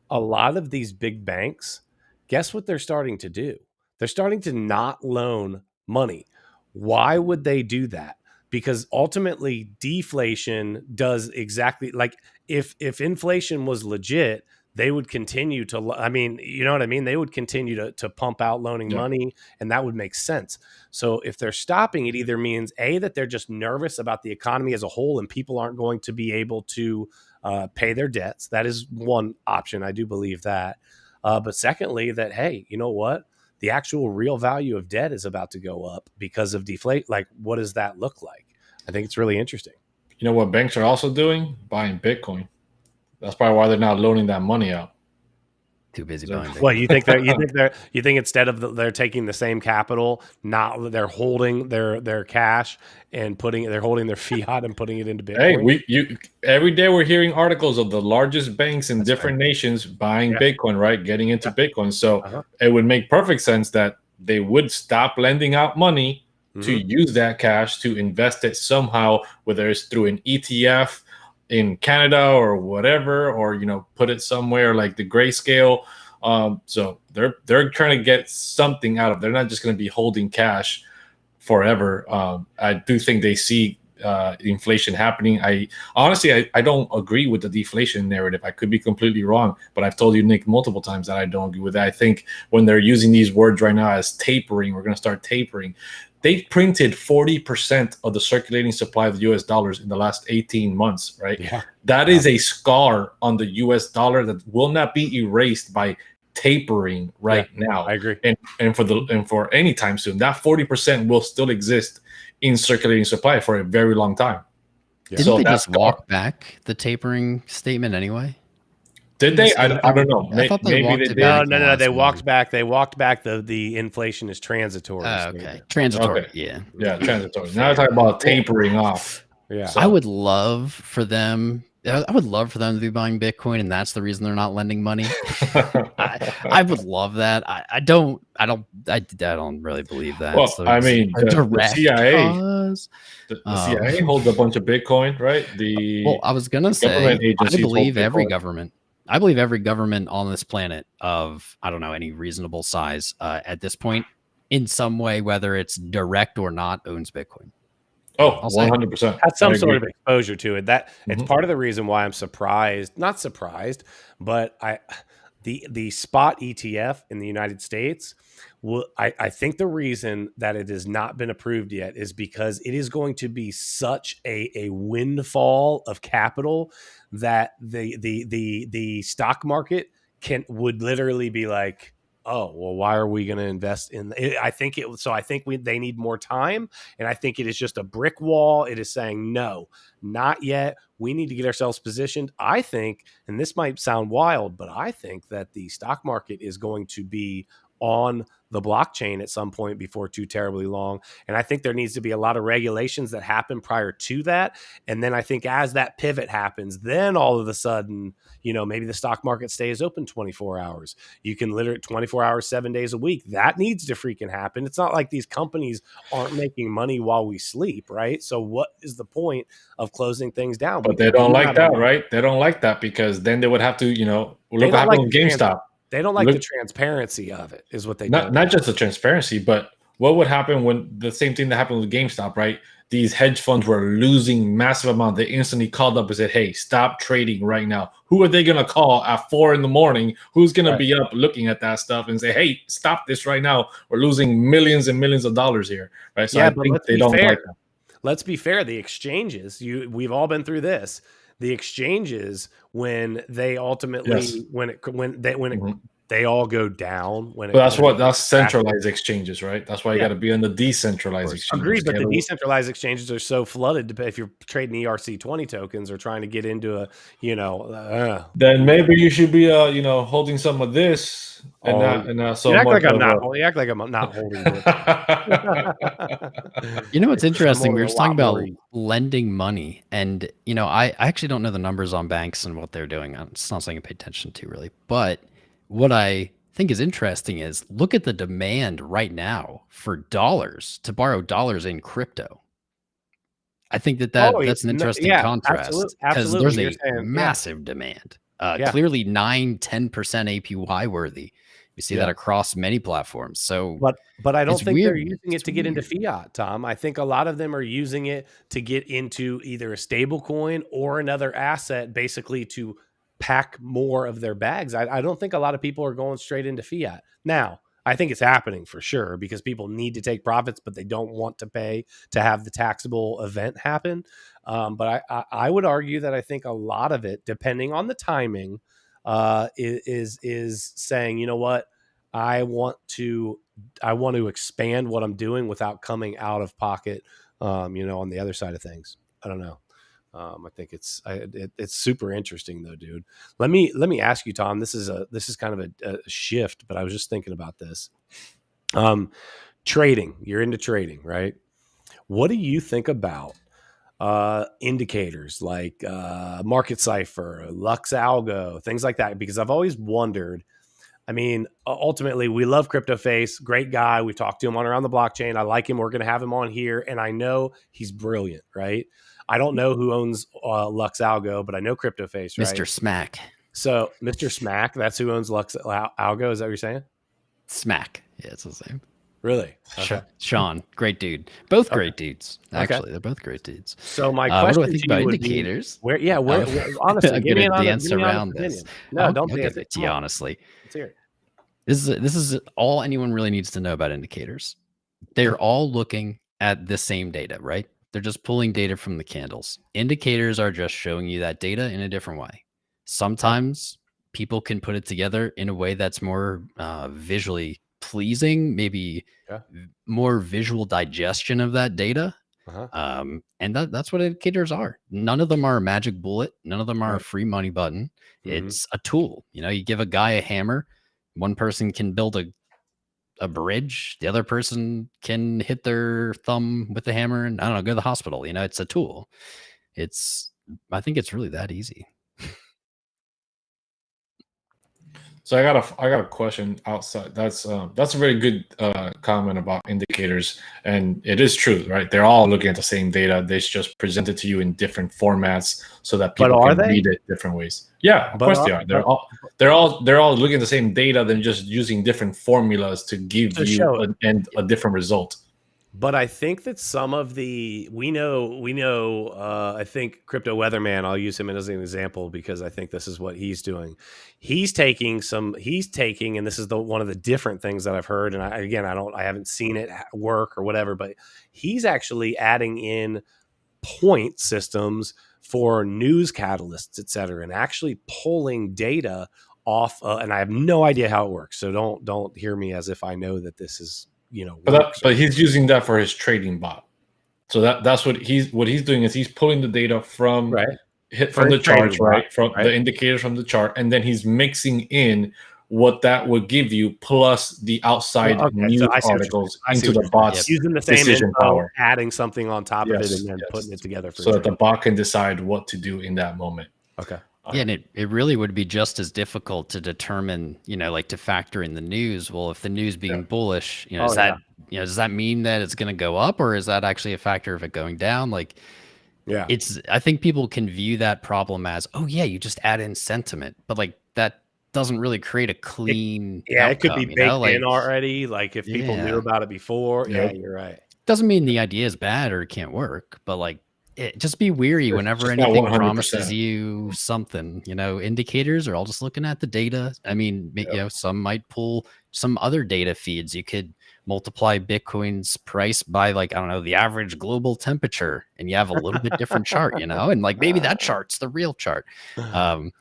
a lot of these big banks, guess what they're starting to do? They're starting to not loan money. Why would they do that? Because ultimately deflation does exactly like if inflation was legit, they would continue to, you know what I mean? They would continue to pump out loaning money, and that would make sense. So if they're stopping, it either means A, that they're just nervous about the economy as a whole and people aren't going to be able to pay their debts. That is one option. I do believe that. But secondly, that, hey, you know what? The actual real value of debt is about to go up because of deflate. Like, what does that look like? I think it's really interesting. You know what banks are also doing? Buying Bitcoin. That's probably why they're not loaning that money out. Too busy buying Bitcoin. Well, you think instead of they're taking the same capital, they're holding their cash and they're holding their fiat and putting it into Bitcoin. Hey, every day we're hearing articles of the largest banks in different nations buying Bitcoin, right? Getting into Bitcoin. So it would make perfect sense that they would stop lending out money to use that cash to invest it somehow, whether it's through an ETF in Canada or whatever, or put it somewhere like the Grayscale. So they're trying to get something out of it. They're not just going to be holding cash forever. I do think they see inflation happening. I honestly don't agree with the deflation narrative. I could be completely wrong, but I've told you, Nick, multiple times that I don't agree with that. I think when they're using these words right now as tapering, we're going to start tapering. They printed 40% of the circulating supply of the US dollars in the last 18 months, right? Yeah. That is a scar on the US dollar that will not be erased by tapering now. I agree. And for any time soon, that 40% will still exist in circulating supply for a very long time. Yeah. Didn't they just walk back the tapering statement anyway? Did they? I don't know. Maybe they did. No. They walked back. They walked back. The inflation is transitory. Okay. Transitory. Okay. Yeah, transitory. Now I'm talking about tapering off. Yeah. So. I would love for them to be buying Bitcoin, and that's the reason they're not lending money. I would love that. I don't really believe that. Well, so the CIA, the CIA holds a bunch of Bitcoin, right? I was gonna say, I believe every government. I believe every government on this planet of, I don't know, any reasonable size at this point, in some way, whether it's direct or not, owns Bitcoin. Oh, 100%. Has some sort of exposure to it. It's part of the reason why I'm not surprised, but the spot ETF in the United States, I think the reason that it has not been approved yet is because it is going to be such a windfall of capital that the stock market would literally be like, oh, well, why are we going to invest in it? I think they need more time. And I think it is just a brick wall. It is saying, no, not yet. We need to get ourselves positioned. I think, and this might sound wild, but I think that the stock market is going to be on the blockchain at some point before too terribly long. And I think there needs to be a lot of regulations that happen prior to that. And then I think as that pivot happens, then all of a sudden, maybe the stock market stays open 24 hours. You can literally 24 hours, 7 days a week. That needs to freaking happen. It's not like these companies aren't making money while we sleep, right? So what is the point of closing things down? But they don't like that, right? They don't like that because then they would have to, look what happened with GameStop. They don't like the transparency of it, is what they not just the transparency, but what would happen when the same thing that happened with GameStop, right? these hedge funds were losing massive amount. They instantly called up and said, "Hey, stop trading right now." Who are they gonna call at 4 a.m? Who's gonna be up looking at that stuff and say, "Hey, stop this right now. We're losing millions and millions of dollars here." Right. So Yeah, I but think let's they be don't fair. like that. Let's be fair. The exchanges, we've all been through this. The exchanges, when they ultimately, they all go down. That's centralized exchanges, right? That's why you got to be on the decentralized exchanges. Agreed, but the decentralized exchanges are so flooded. If you're trading ERC20 tokens or trying to get into a, then maybe you should be, holding some of this and not so much. You act like I'm not holding this. You know what's interesting? We were talking about lending money, and I actually don't know the numbers on banks and what they're doing. It's not something I pay attention to really, but what I think is interesting is look at the demand right now for dollars to borrow dollars in crypto. I think that's an interesting contrast because there's a massive demand. Clearly 9-10% APY worthy. You see that across many platforms. So, but I don't think they're using it to get into fiat, Tom. I think a lot of them are using it to get into either a stable coin or another asset, basically to pack more of their bags. I don't think a lot of people are going straight into fiat. Now, I think it's happening for sure because people need to take profits, but they don't want to pay to have the taxable event happen. But I would argue that I think a lot of it, depending on the timing, is saying, you know what, I want to expand what I'm doing without coming out of pocket. On the other side of things, I don't know. I think it's super interesting though, dude. Let me ask you, Tom. This is kind of a shift, but I was just thinking about this. Trading. You're into trading, right? What do you think about indicators like Market Cipher, Lux Algo, things like that? Because I've always wondered. I mean, ultimately, we love CryptoFace. Great guy. We talked to him on Around the Blockchain. I like him. We're going to have him on here, and I know he's brilliant, right? I don't know who owns Lux Algo, but I know CryptoFace, right? Mr. Smack. So Mr. Smack, that's who owns Lux Algo. Is that what you're saying? Smack. Yeah, it's the same. Really? Okay. Sean, great dude. Both great dudes. Actually, they're both great dudes. So my question what do I think about indicators? Where honestly, give me an dance around this. No, don't give it to you honestly. Let's hear it. This is all anyone really needs to know about indicators. They're all looking at the same data, right? They're just pulling data from the candles. Indicators are just showing you that data in a different way. Sometimes people can put it together in a way that's more visually pleasing, maybe more visual digestion of that data. And that's what indicators are. None of them are a magic bullet. None of them are a free money button. It's a tool. You give a guy a hammer. One person can build a bridge. The other person can hit their thumb with the hammer and, I don't know, go to the hospital. It's a tool. I think it's really that easy. So I got a question outside. That's a very good comment about indicators, and it is true, right? They're all looking at the same data. They just presented to you in different formats so that people can read it different ways. Yeah, of course they are. They're all looking at the same data, then just using different formulas to give you a different result. But I think that some of we know, I think Crypto Weatherman, I'll use him as an example because I think this is what he's doing. He's taking, and this is one of the different things that I've heard. And I haven't seen it work or whatever, but he's actually adding in point systems for news catalysts, et cetera, and actually pulling data off. And I have no idea how it works. So don't hear me as if I know that this is, but he's using that for his trading bot. So that's what he's doing is he's pulling the data from the charts, right? From the indicators from the chart, and then he's mixing in what that would give you plus the outside news articles into the bot's using the same decision power, adding something on top of it, and then putting it together so that the bot can decide what to do in that moment. Okay. Yeah, and it really would be just as difficult to determine, like to factor in the news. Well, if the news being bullish, does that mean that it's going to go up, or is that actually a factor of it going down? I think people can view that problem as, you just add in sentiment, but that doesn't really create a clean. It could be baked in already. If people knew about it before, you're right. Doesn't mean the idea is bad or it can't work, but like just be weary whenever Just not anything promises 100%. you something. Indicators are all just looking at the data. I mean, some might pull some other data feeds. You could multiply Bitcoin's price by, like, I don't know, the average global temperature, and you have a little bit different chart, and like maybe that chart's the real chart. That's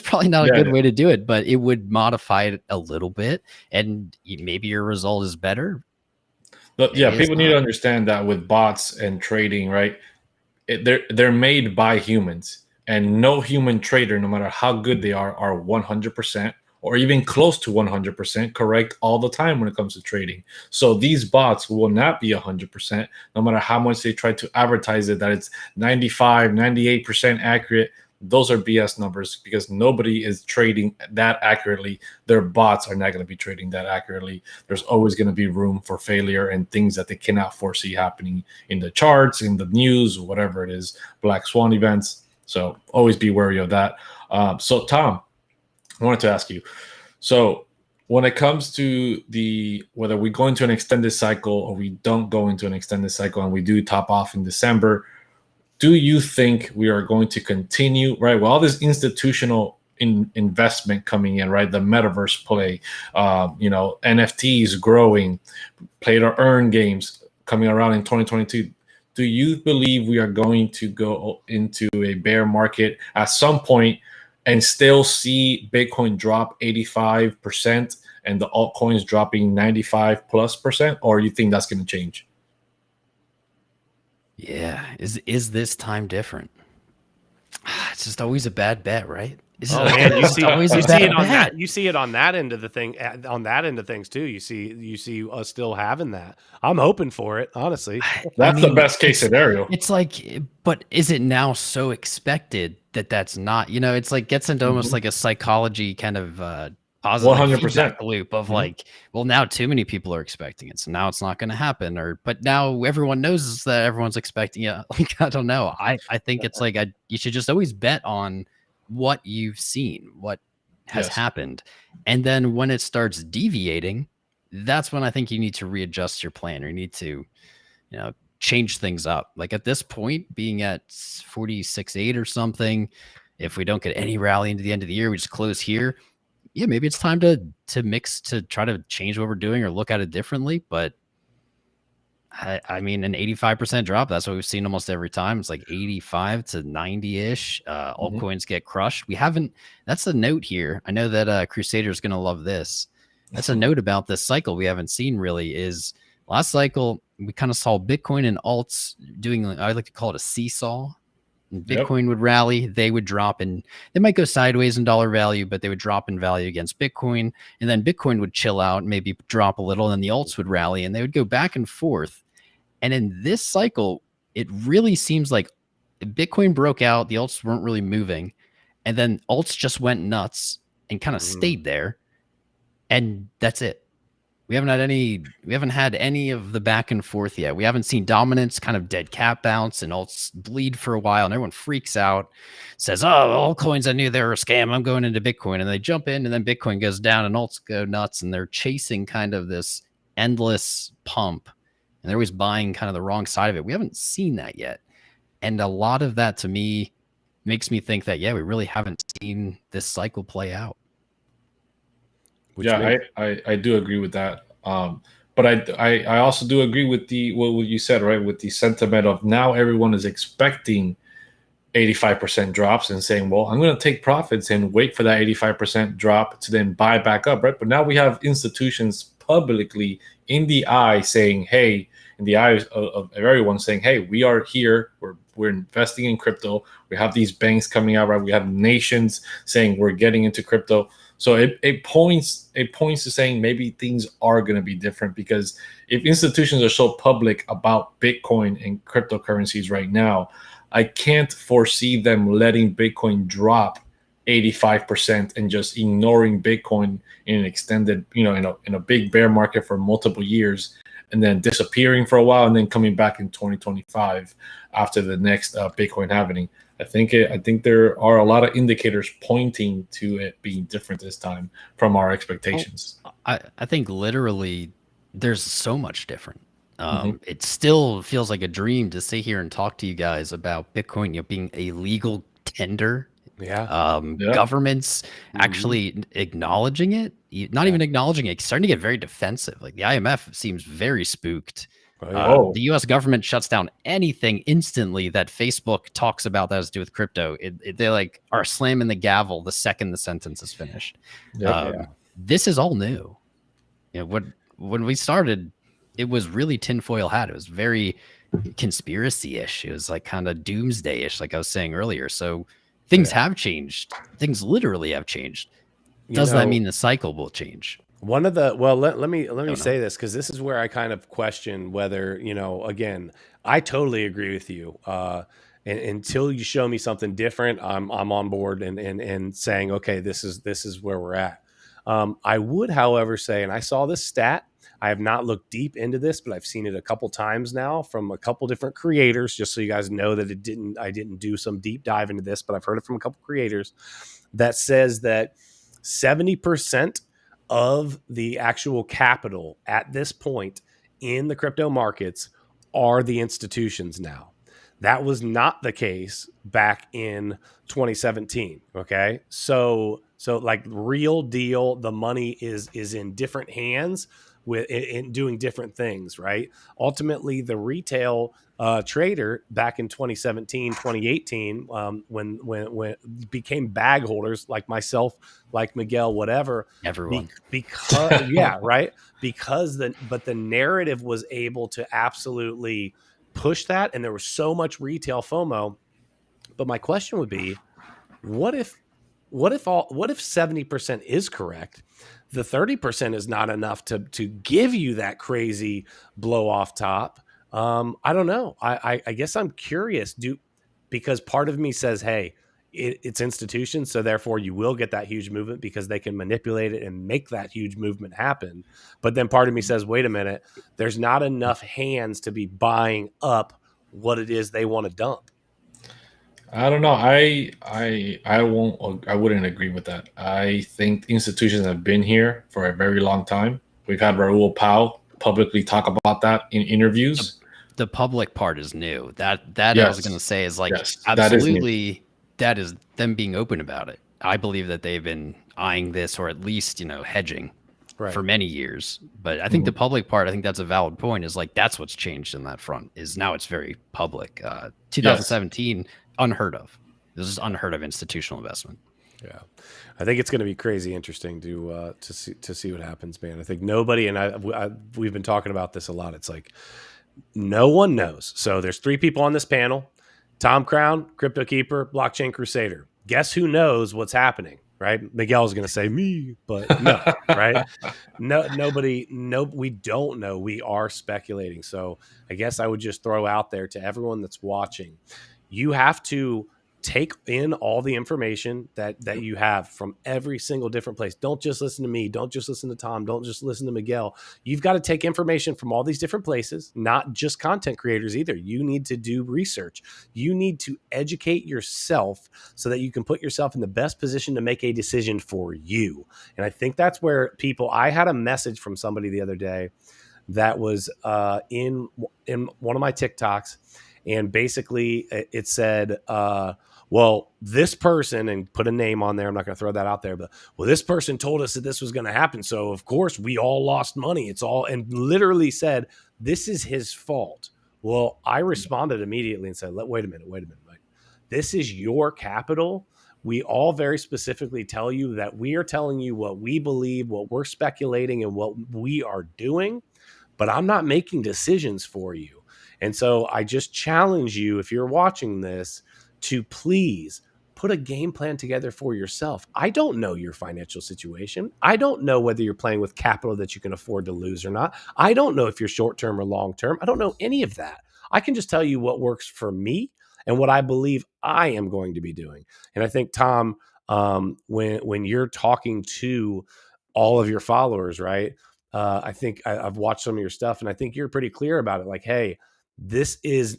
probably not a good way to do it, but it would modify it a little bit, and maybe your result is better. But people need to understand that with bots and trading, right? They're made by humans, and no human trader, no matter how good they are 100% or even close to 100% correct all the time when it comes to trading. So these bots will not be 100%, no matter how much they try to advertise it that it's 95, 98% accurate. Those are BS numbers because nobody is trading that accurately. Their bots are not going to be trading that accurately. There's always going to be room for failure and things that they cannot foresee happening in the charts, in the news, whatever it is, black swan events. So always be wary of that. So Tom, I wanted to ask you, so when it comes to whether we go into an extended cycle or we don't go into an extended cycle and we do top off in December, do you think we are going to continue, right? Well, all this institutional investment coming in, right? The metaverse play, NFTs growing, play to earn games coming around in 2022. Do you believe we are going to go into a bear market at some point and still see Bitcoin drop 85% and the altcoins dropping 95+%? Or you think that's going to change? Yeah. Is this time different? It's just always a bad bet, right? Man, you see it on that end of the thing, on that end of things too. You see us still having that. I'm hoping for it, honestly. That's the best case scenario. It's like, but is it now so expected that that's not? It's like gets into almost like a psychology kind of positive feedback loop of like, well, now too many people are expecting it, so now it's not going to happen. But now everyone knows that everyone's expecting it. Like, I don't know. I think it's like you should just always bet on what you've seen, what has happened, and then when it starts deviating, that's when I think you need to readjust your plan, or you need to, change things up. Like at this point, being at 46.8 or something, if we don't get any rally into the end of the year, we just close here. Yeah, maybe it's time to mix, to try to change what we're doing or look at it differently. But I mean, an 85% drop, that's what we've seen almost every time. It's like 85 to 90-ish. Altcoins get crushed. We haven't, that's a note here. I know that Crusader is going to love this. That's a note about this cycle we haven't seen really is last cycle, we kind of saw Bitcoin and alts doing, I like to call it a seesaw. Bitcoin would rally, they would drop, and they might go sideways in dollar value, but they would drop in value against Bitcoin. And then Bitcoin would chill out, maybe drop a little, and then the alts would rally, and they would go back and forth. And in this cycle, it really seems like Bitcoin broke out, the alts weren't really moving, and then alts just went nuts and kind of stayed there. And that's it. We haven't had any of the back and forth yet. We haven't seen dominance kind of dead cat bounce and alts bleed for a while, and everyone freaks out, says, oh, altcoins, I knew they were a scam, I'm going into Bitcoin. And they jump in, and then Bitcoin goes down and alts go nuts, and they're chasing kind of this endless pump, and they're always buying kind of the wrong side of it. We haven't seen that yet. And a lot of that to me makes me think that, we really haven't seen this cycle play out. I do agree with that. But I also do agree with what you said, right? With the sentiment of now everyone is expecting 85% drops and saying, well, I'm going to take profits and wait for that 85% drop to then buy back up, right? But now we have institutions publicly in the eye saying, hey, in the eyes of everyone saying, hey, we are here. We're investing in crypto. We have these banks coming out, right? We have nations saying we're getting into crypto. So it points to saying maybe things are going to be different, because if institutions are so public about Bitcoin and cryptocurrencies right now, I can't foresee them letting Bitcoin drop 85% and just ignoring Bitcoin in an extended, in a big bear market for multiple years, and then disappearing for a while and then coming back in 2025 after the next Bitcoin halving. I think there are a lot of indicators pointing to it being different this time from our expectations. I think literally there's so much different. It still feels like a dream to sit here and talk to you guys about Bitcoin, being a legal tender. Yeah. Governments actually acknowledging it, not even acknowledging it, starting to get very defensive. Like the IMF seems very spooked. The U.S. government shuts down anything instantly that Facebook talks about that has to do with crypto. They like are slamming the gavel the second the sentence is finished. This is all new. When we started, it was really tinfoil hat. It was very conspiracy-ish. It was like kind of doomsday-ish, like I was saying earlier. So things have changed. Things literally have changed. Does that mean the cycle will change? One of the let me say this, because this is where I kind of question whether, again, I totally agree with you. And until you show me something different, I'm on board and saying, okay, this is where we're at. I would, however, say, and I saw this stat. I have not looked deep into this, but I've seen it a couple times now from a couple different creators, just so you guys know that I didn't do some deep dive into this, but I've heard it from a couple creators that says that 70% of the actual capital at this point in the crypto markets are the institutions now. That was not the case back in 2017. Okay. So like real deal, the money is in different hands in doing different things, right? Ultimately, the retail trader back in 2017, 2018, when became bag holders like myself, like Miguel, whatever, everyone, because right, because the narrative was able to absolutely push that, and there was so much retail FOMO. But my question would be, what if 70% is correct? The 30% is not enough to give you that crazy blow off top. I don't know. I guess I'm curious. Because part of me says, hey, it's institutions, so therefore you will get that huge movement because they can manipulate it and make that huge movement happen. But then part of me says, wait a minute, there's not enough hands to be buying up what it is they want to dump. I don't know. I wouldn't agree with that. I think institutions have been here for a very long time. We've had Raul Pal publicly talk about that in interviews. The public part is new. That I was going to say is like, absolutely, that is them being open about it. I believe that they've been eyeing this, or at least, hedging for many years. But I think the public part, I think that's a valid point, is like, that's what's changed in that front, is now it's very public. 2017, unheard of. This is unheard of institutional investment. Yeah, I think it's going to be crazy interesting to see what happens, man. I think nobody, and we've been talking about this a lot. It's like no one knows. So there's 3 people on this panel: Tom Crown, CryptoKeeper, BlockchainCrusader. Guess who knows what's happening, right? Miguel's going to say me, but no, right? Nobody. We don't know. We are speculating. So I guess I would just throw out there to everyone that's watching: you have to take in all the information that you have from every single different place. Don't just listen to me. Don't just listen to Tom. Don't just listen to Miguel. You've got to take information from all these different places, not just content creators either. You need to do research. You need to educate yourself so that you can put yourself in the best position to make a decision for you. And I think that's where I had a message from somebody the other day that was in one of my TikToks. And basically it said, well, this person, and put a name on there, I'm not going to throw that out there, but well, this person told us that this was going to happen. So of course we all lost money. It's all, and literally said, this is his fault. Well, I responded immediately and said, wait a minute. Like, this is your capital. We all very specifically tell you that we are telling you what we believe, what we're speculating, and what we are doing, but I'm not making decisions for you. And so I just challenge you, if you're watching this, to please put a game plan together for yourself. I don't know your financial situation. I don't know whether you're playing with capital that you can afford to lose or not. I don't know if you're short-term or long-term. I don't know any of that. I can just tell you what works for me and what I believe I am going to be doing. And I think, Tom, when you're talking to all of your followers, right? I think I've watched some of your stuff, and I think you're pretty clear about it. Like, hey, this is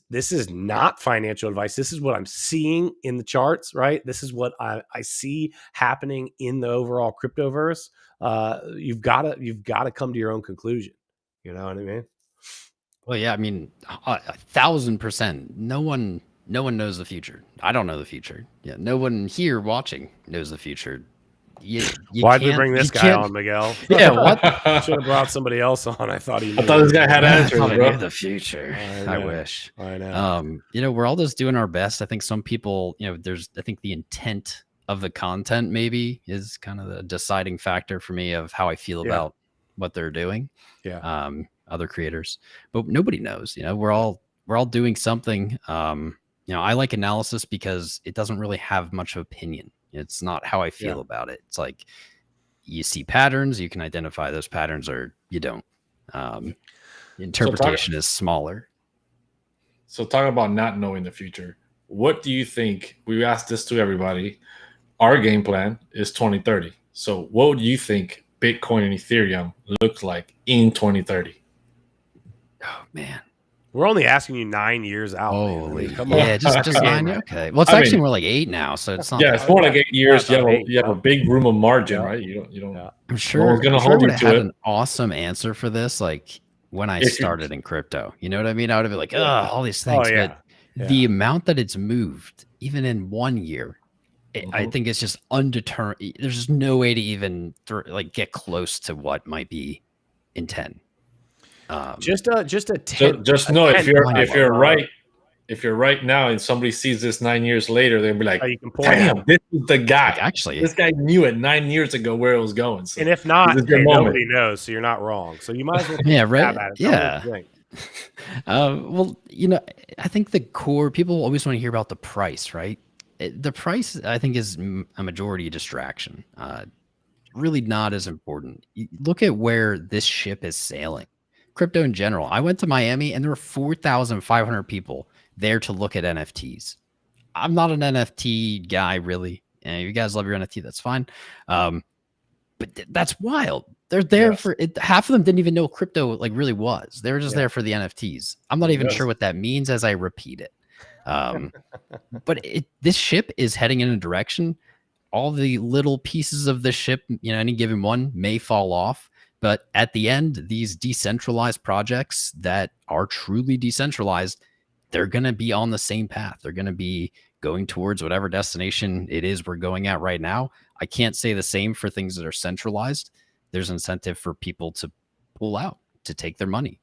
not financial advice. This is what I'm seeing in the charts, right? This is what I see happening in the overall cryptoverse. You've got to come to your own conclusion. You know what I mean? Well, yeah, I mean, 1,000%. No one knows the future. I don't know the future. Yeah, no one here watching knows the future. You Why'd we can't. bring You this guy can't. on, Miguel? Yeah, what? Should have brought somebody else on. I thought he knew. I thought this guy had I answers, thought I bro. knew the future. I know. wish. I know. You know, we're all just doing our best. I think some people, you know, I think the intent of the content maybe is kind of the deciding factor for me of how I feel about what they're doing. Yeah. Other creators, but nobody knows. You know, we're all doing something. You know, I like analysis because it doesn't really have much of opinion. It's not how I feel about it. It's like you see patterns, you can identify those patterns, or you don't. Interpretation is smaller. So talking about not knowing the future, what do you think? We asked this to everybody. Our game plan is 2030. So what do you think Bitcoin and Ethereum looks like in 2030? Oh man, we're only asking you 9 years out. Holy, man. Come on. yeah, just 9. Okay, well, it's actually more like 8 now, so it's not. Yeah, it's more like 8 years. You have a big room of margin, right? You don't. Yeah. I'm sure. No one's gonna I'm sure hold I you would to have had it. an awesome answer for this, like when I started in crypto. You know what I mean? I would have been like, oh, all these things. But the amount that it's moved, even in 1 year, I think it's just undetermined. There's just no way to even get close to what might be in 10. Just a 10. Just know if you're right now and somebody sees this 9 years later, they'll be like, damn, this is the guy. Like, actually, this guy knew it 9 years ago where it was going. So and if not, nobody knows, so you're not wrong. So you might as well well, you know, I think the core people always want to hear about the price, right? The price, I think, is a majority distraction. Really not as important. Look at where this ship is sailing. Crypto in general. I went to Miami and there were 4,500 people there to look at NFTs. I'm not an NFT guy, really. And you guys love your NFT, that's fine. But that's wild. They're there for it. Half of them didn't even know crypto really was. They were just there for the NFTs. I'm not even sure what that means as I repeat it. But this ship is heading in a direction. All the little pieces of the ship, you know, any given one may fall off. But at the end, these decentralized projects that are truly decentralized, they're going to be on the same path. They're going to be going towards whatever destination it is we're going at right now. I can't say the same for things that are centralized. There's incentive for people to pull out, to take their money.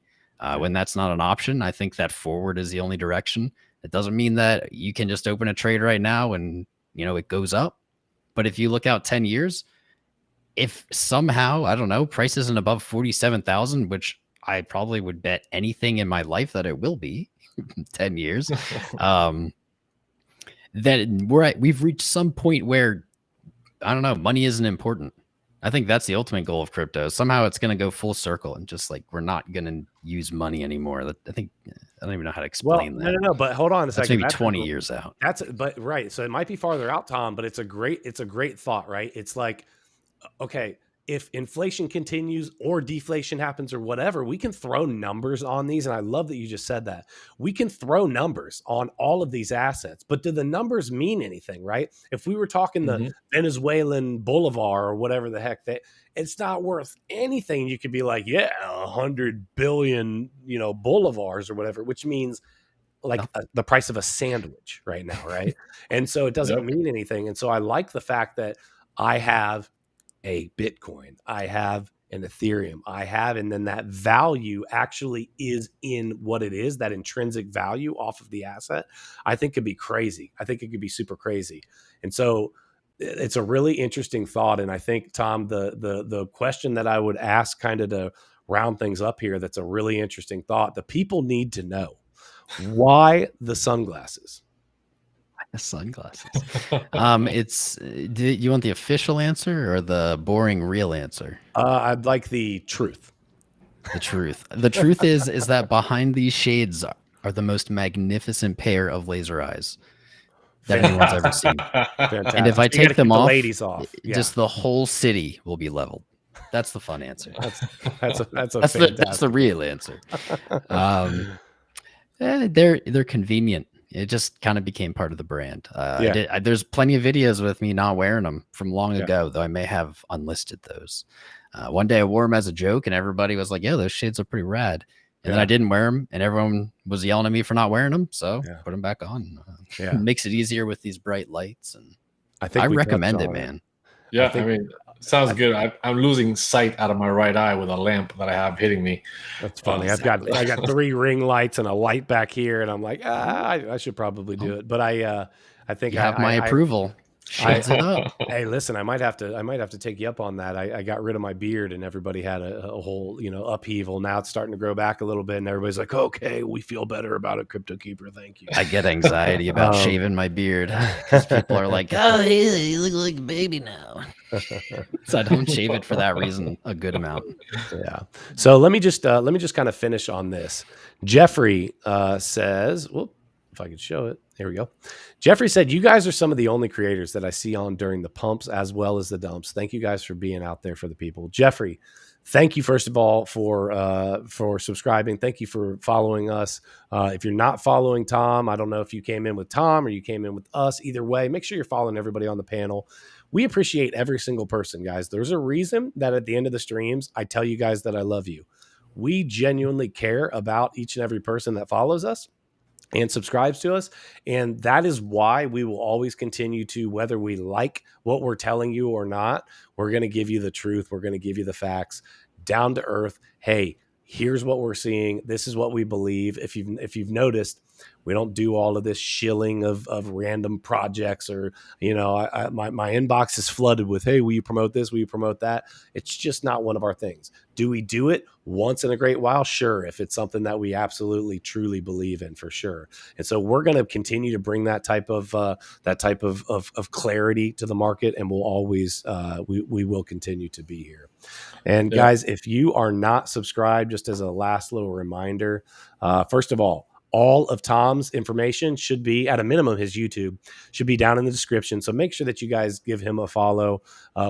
When that's not an option, I think that forward is the only direction. It doesn't mean that you can just open a trade right now and, you know, it goes up. But if you look out 10 years, if somehow, I don't know, price isn't above 47,000, which I probably would bet anything in my life that it will be 10 years, that we've reached some point where, I don't know, money isn't important. I think that's the ultimate goal of crypto. Somehow it's going to go full circle and just we're not going to use money anymore. I don't even know how to explain that. No, but hold on a second. Maybe 20 years out. Right. So it might be farther out, Tom, but it's a great thought, right? It's like, okay, if inflation continues or deflation happens or whatever, we can throw numbers on these. And I love that you just said that. We can throw numbers on all of these assets, but do the numbers mean anything, right? If we were talking the Venezuelan bolivar or whatever the heck, it's not worth anything. You could be like, 100 billion, bolivars or whatever, which means the price of a sandwich right now, right? And so it doesn't mean anything. And so I like the fact that I have a Bitcoin, I have an Ethereum, and then that value actually is in what it is, that intrinsic value off of the asset, I think could be crazy. I think it could be super crazy. And so it's a really interesting thought. And I think, Tom, the question that I would ask kind of to round things up here, that's a really interesting thought. The people need to know, why the sunglasses? Sunglasses. Do you want the official answer or the boring real answer? I'd like the truth. The truth. The truth is that behind these shades are the most magnificent pair of laser eyes that anyone's ever seen. Fantastic. And if I take them off, ladies off, just the whole city will be leveled. That's the fun answer. That's the real answer. They're convenient. It just kind of became part of the brand. Yeah. There's plenty of videos with me not wearing them from long Yeah. ago, though I may have unlisted those. One day I wore them as a joke, and everybody was like, "Yeah, those shades are pretty rad." And then I didn't wear them, and everyone was yelling at me for not wearing them. So put them back on. Makes it easier with these bright lights, and I recommend it, man. Yeah, I mean, sounds good. I'm losing sight out of my right eye with a lamp that I have hitting me. That's funny. I got 3 ring lights and a light back here, and I'm like, I should probably do it. But I think you have my approval. Shades it up. Hey, listen, I might have to take you up on that. I got rid of my beard, and everybody had a whole upheaval. Now it's starting to grow back a little bit, and everybody's like, okay, we feel better about it, CryptoKeeper. Thank you. I get anxiety about shaving my beard because people are like, oh, yeah, you look like a baby now. So I don't shave it for that reason a good amount. Yeah. So let me just kind of finish on this. Jeffrey says, whoop, if I could show it. There we go. Jeffrey said, you guys are some of the only creators that I see on during the pumps as well as the dumps. Thank you guys for being out there for the people. Jeffrey, thank you, first of all, for subscribing. Thank you for following us. If you're not following Tom, I don't know if you came in with Tom or you came in with us. Either way, make sure you're following everybody on the panel. We appreciate every single person, guys. There's a reason that at the end of the streams, I tell you guys that I love you. We genuinely care about each and every person that follows us and subscribes to us. And that is why we will always continue to, whether we like what we're telling you or not, we're going to give you the truth. We're going to give you the facts down to earth. Hey, here's what we're seeing. This is what we believe. If you've noticed, we don't do all of this shilling of random projects or, my inbox is flooded with, hey, will you promote this? Will you promote that? It's just not one of our things. Do we do it once in a great while? Sure. If it's something that we absolutely, truly believe in, for sure. And so we're going to continue to bring that type of clarity to the market. And we'll always, we will continue to be here. And guys, if you are not subscribed, just as a last little reminder, first of all of Tom's information should be, at a minimum, his YouTube should be down in the description. So make sure that you guys give him a follow.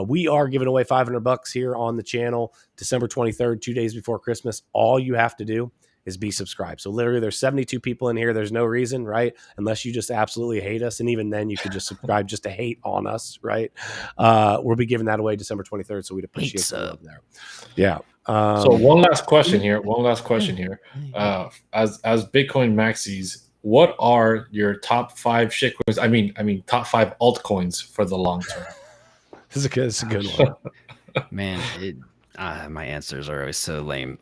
We are giving away $500 here on the channel, December 23rd, 2 days before Christmas. All you have to do is be subscribed. So literally there's 72 people in here. There's no reason, right? Unless you just absolutely hate us. And even then you could just subscribe just to hate on us, right? We'll be giving that away December 23rd. So we'd appreciate the love there. Yeah. So one last question here. As Bitcoin maxis, what are your top 5 shitcoins? I mean, top 5 altcoins for the long term? This is a good one. Man, my answers are always so lame.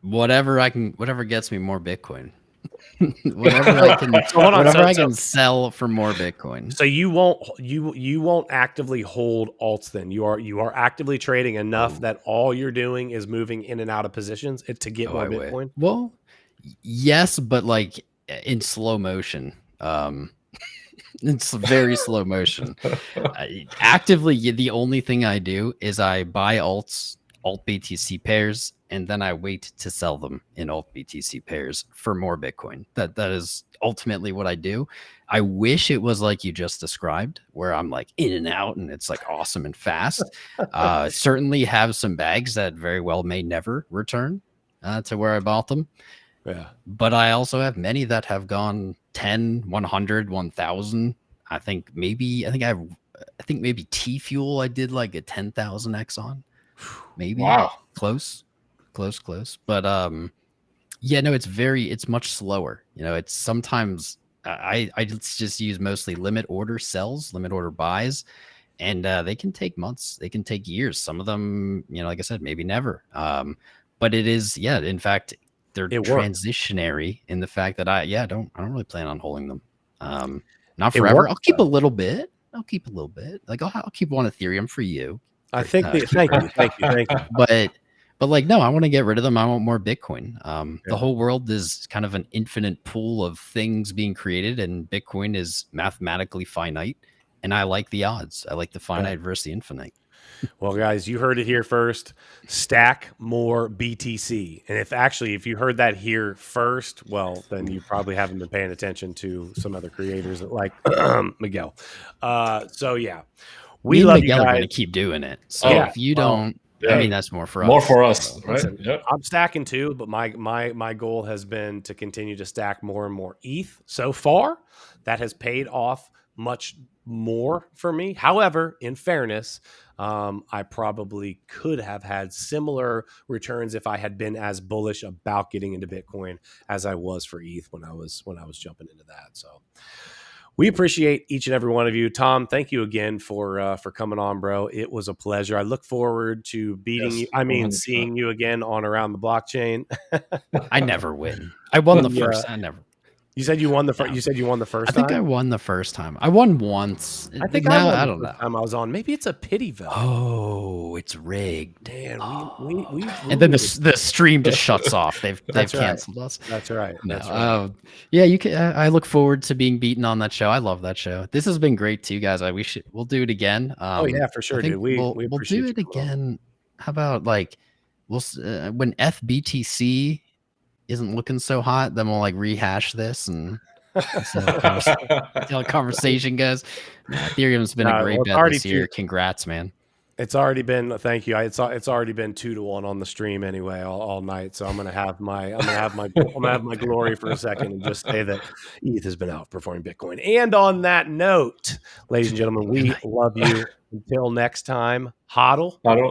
Whatever gets me more Bitcoin. whatever I can sell for more Bitcoin. So you won't actively hold alts then. You are actively trading enough that all you're doing is moving in and out of positions to get more Bitcoin. Well, yes, but like in slow motion. It's very slow motion. Actively, the only thing I do is I buy alt BTC pairs, and then I wait to sell them in alt BTC pairs for more Bitcoin. That is ultimately what I do. I wish it was like you just described, where I'm like in and out and it's like awesome and fast. Certainly have some bags that very well may never return to where I bought them. Yeah. But I also have many that have gone 10, 100, 1,000. I think maybe T Fuel I did like a 10,000 X on. Maybe. Wow. Close. But yeah, no, it's much slower. It's sometimes I just use mostly limit order sells, limit order buys, and they can take months, they can take years. Some of them, like I said, maybe never. But it is, in fact, they're transitionary in the fact that I don't really plan on holding them. Not forever. I'll keep a little bit. Like I'll keep one Ethereum for you. I think. Thank you. But like, no, I want to get rid of them. I want more Bitcoin. The whole world is kind of an infinite pool of things being created, and Bitcoin is mathematically finite. And I like the odds. I like the finite versus the infinite. Well, guys, you heard it here first. Stack more BTC. And if you heard that here first, well, then you probably haven't been paying attention to some other creators like Miguel. So yeah, we love Miguel you guys. are going to keep doing it. So if you don't, Yeah. I mean, that's more for us. More for us, right? Listen, Yep. I'm stacking too, but my goal has been to continue to stack more and more ETH. So far, that has paid off much more for me. However, in fairness, I probably could have had similar returns if I had been as bullish about getting into Bitcoin as I was for ETH when I was jumping into that. So we appreciate each and every one of you. Tom, thank you again for coming on, bro. It was a pleasure. I look forward to beating you. I mean, 100%. seeing you again on Around the Blockchain. I never win. I won the Yeah. first. I never. You said you won the first. No. You said you won the first I think time. I won the first time. I won once. I think now, I won I the don't first know. time I was on. Maybe it's a pity vote. Oh, it's rigged. Man, we And then the stream just shuts off. They've That's right. canceled us. That's right. No, That's right. yeah, you can. I look forward to being beaten on that show. I love that show. This has been great too, guys. We'll do it again. Oh yeah, for sure, I think dude. We'll appreciate do it you, bro. again. How about like when FBTC isn't looking so hot, then we'll like rehash this and see how the conversation goes. Ethereum's been a great bet this year. Congrats, man. It's already been. Thank you. It's already been 2-1 on the stream anyway all night. So I'm gonna have my glory for a second and just say that ETH has been outperforming Bitcoin. And on that note, ladies and gentlemen, we love you. Until next time, hodl.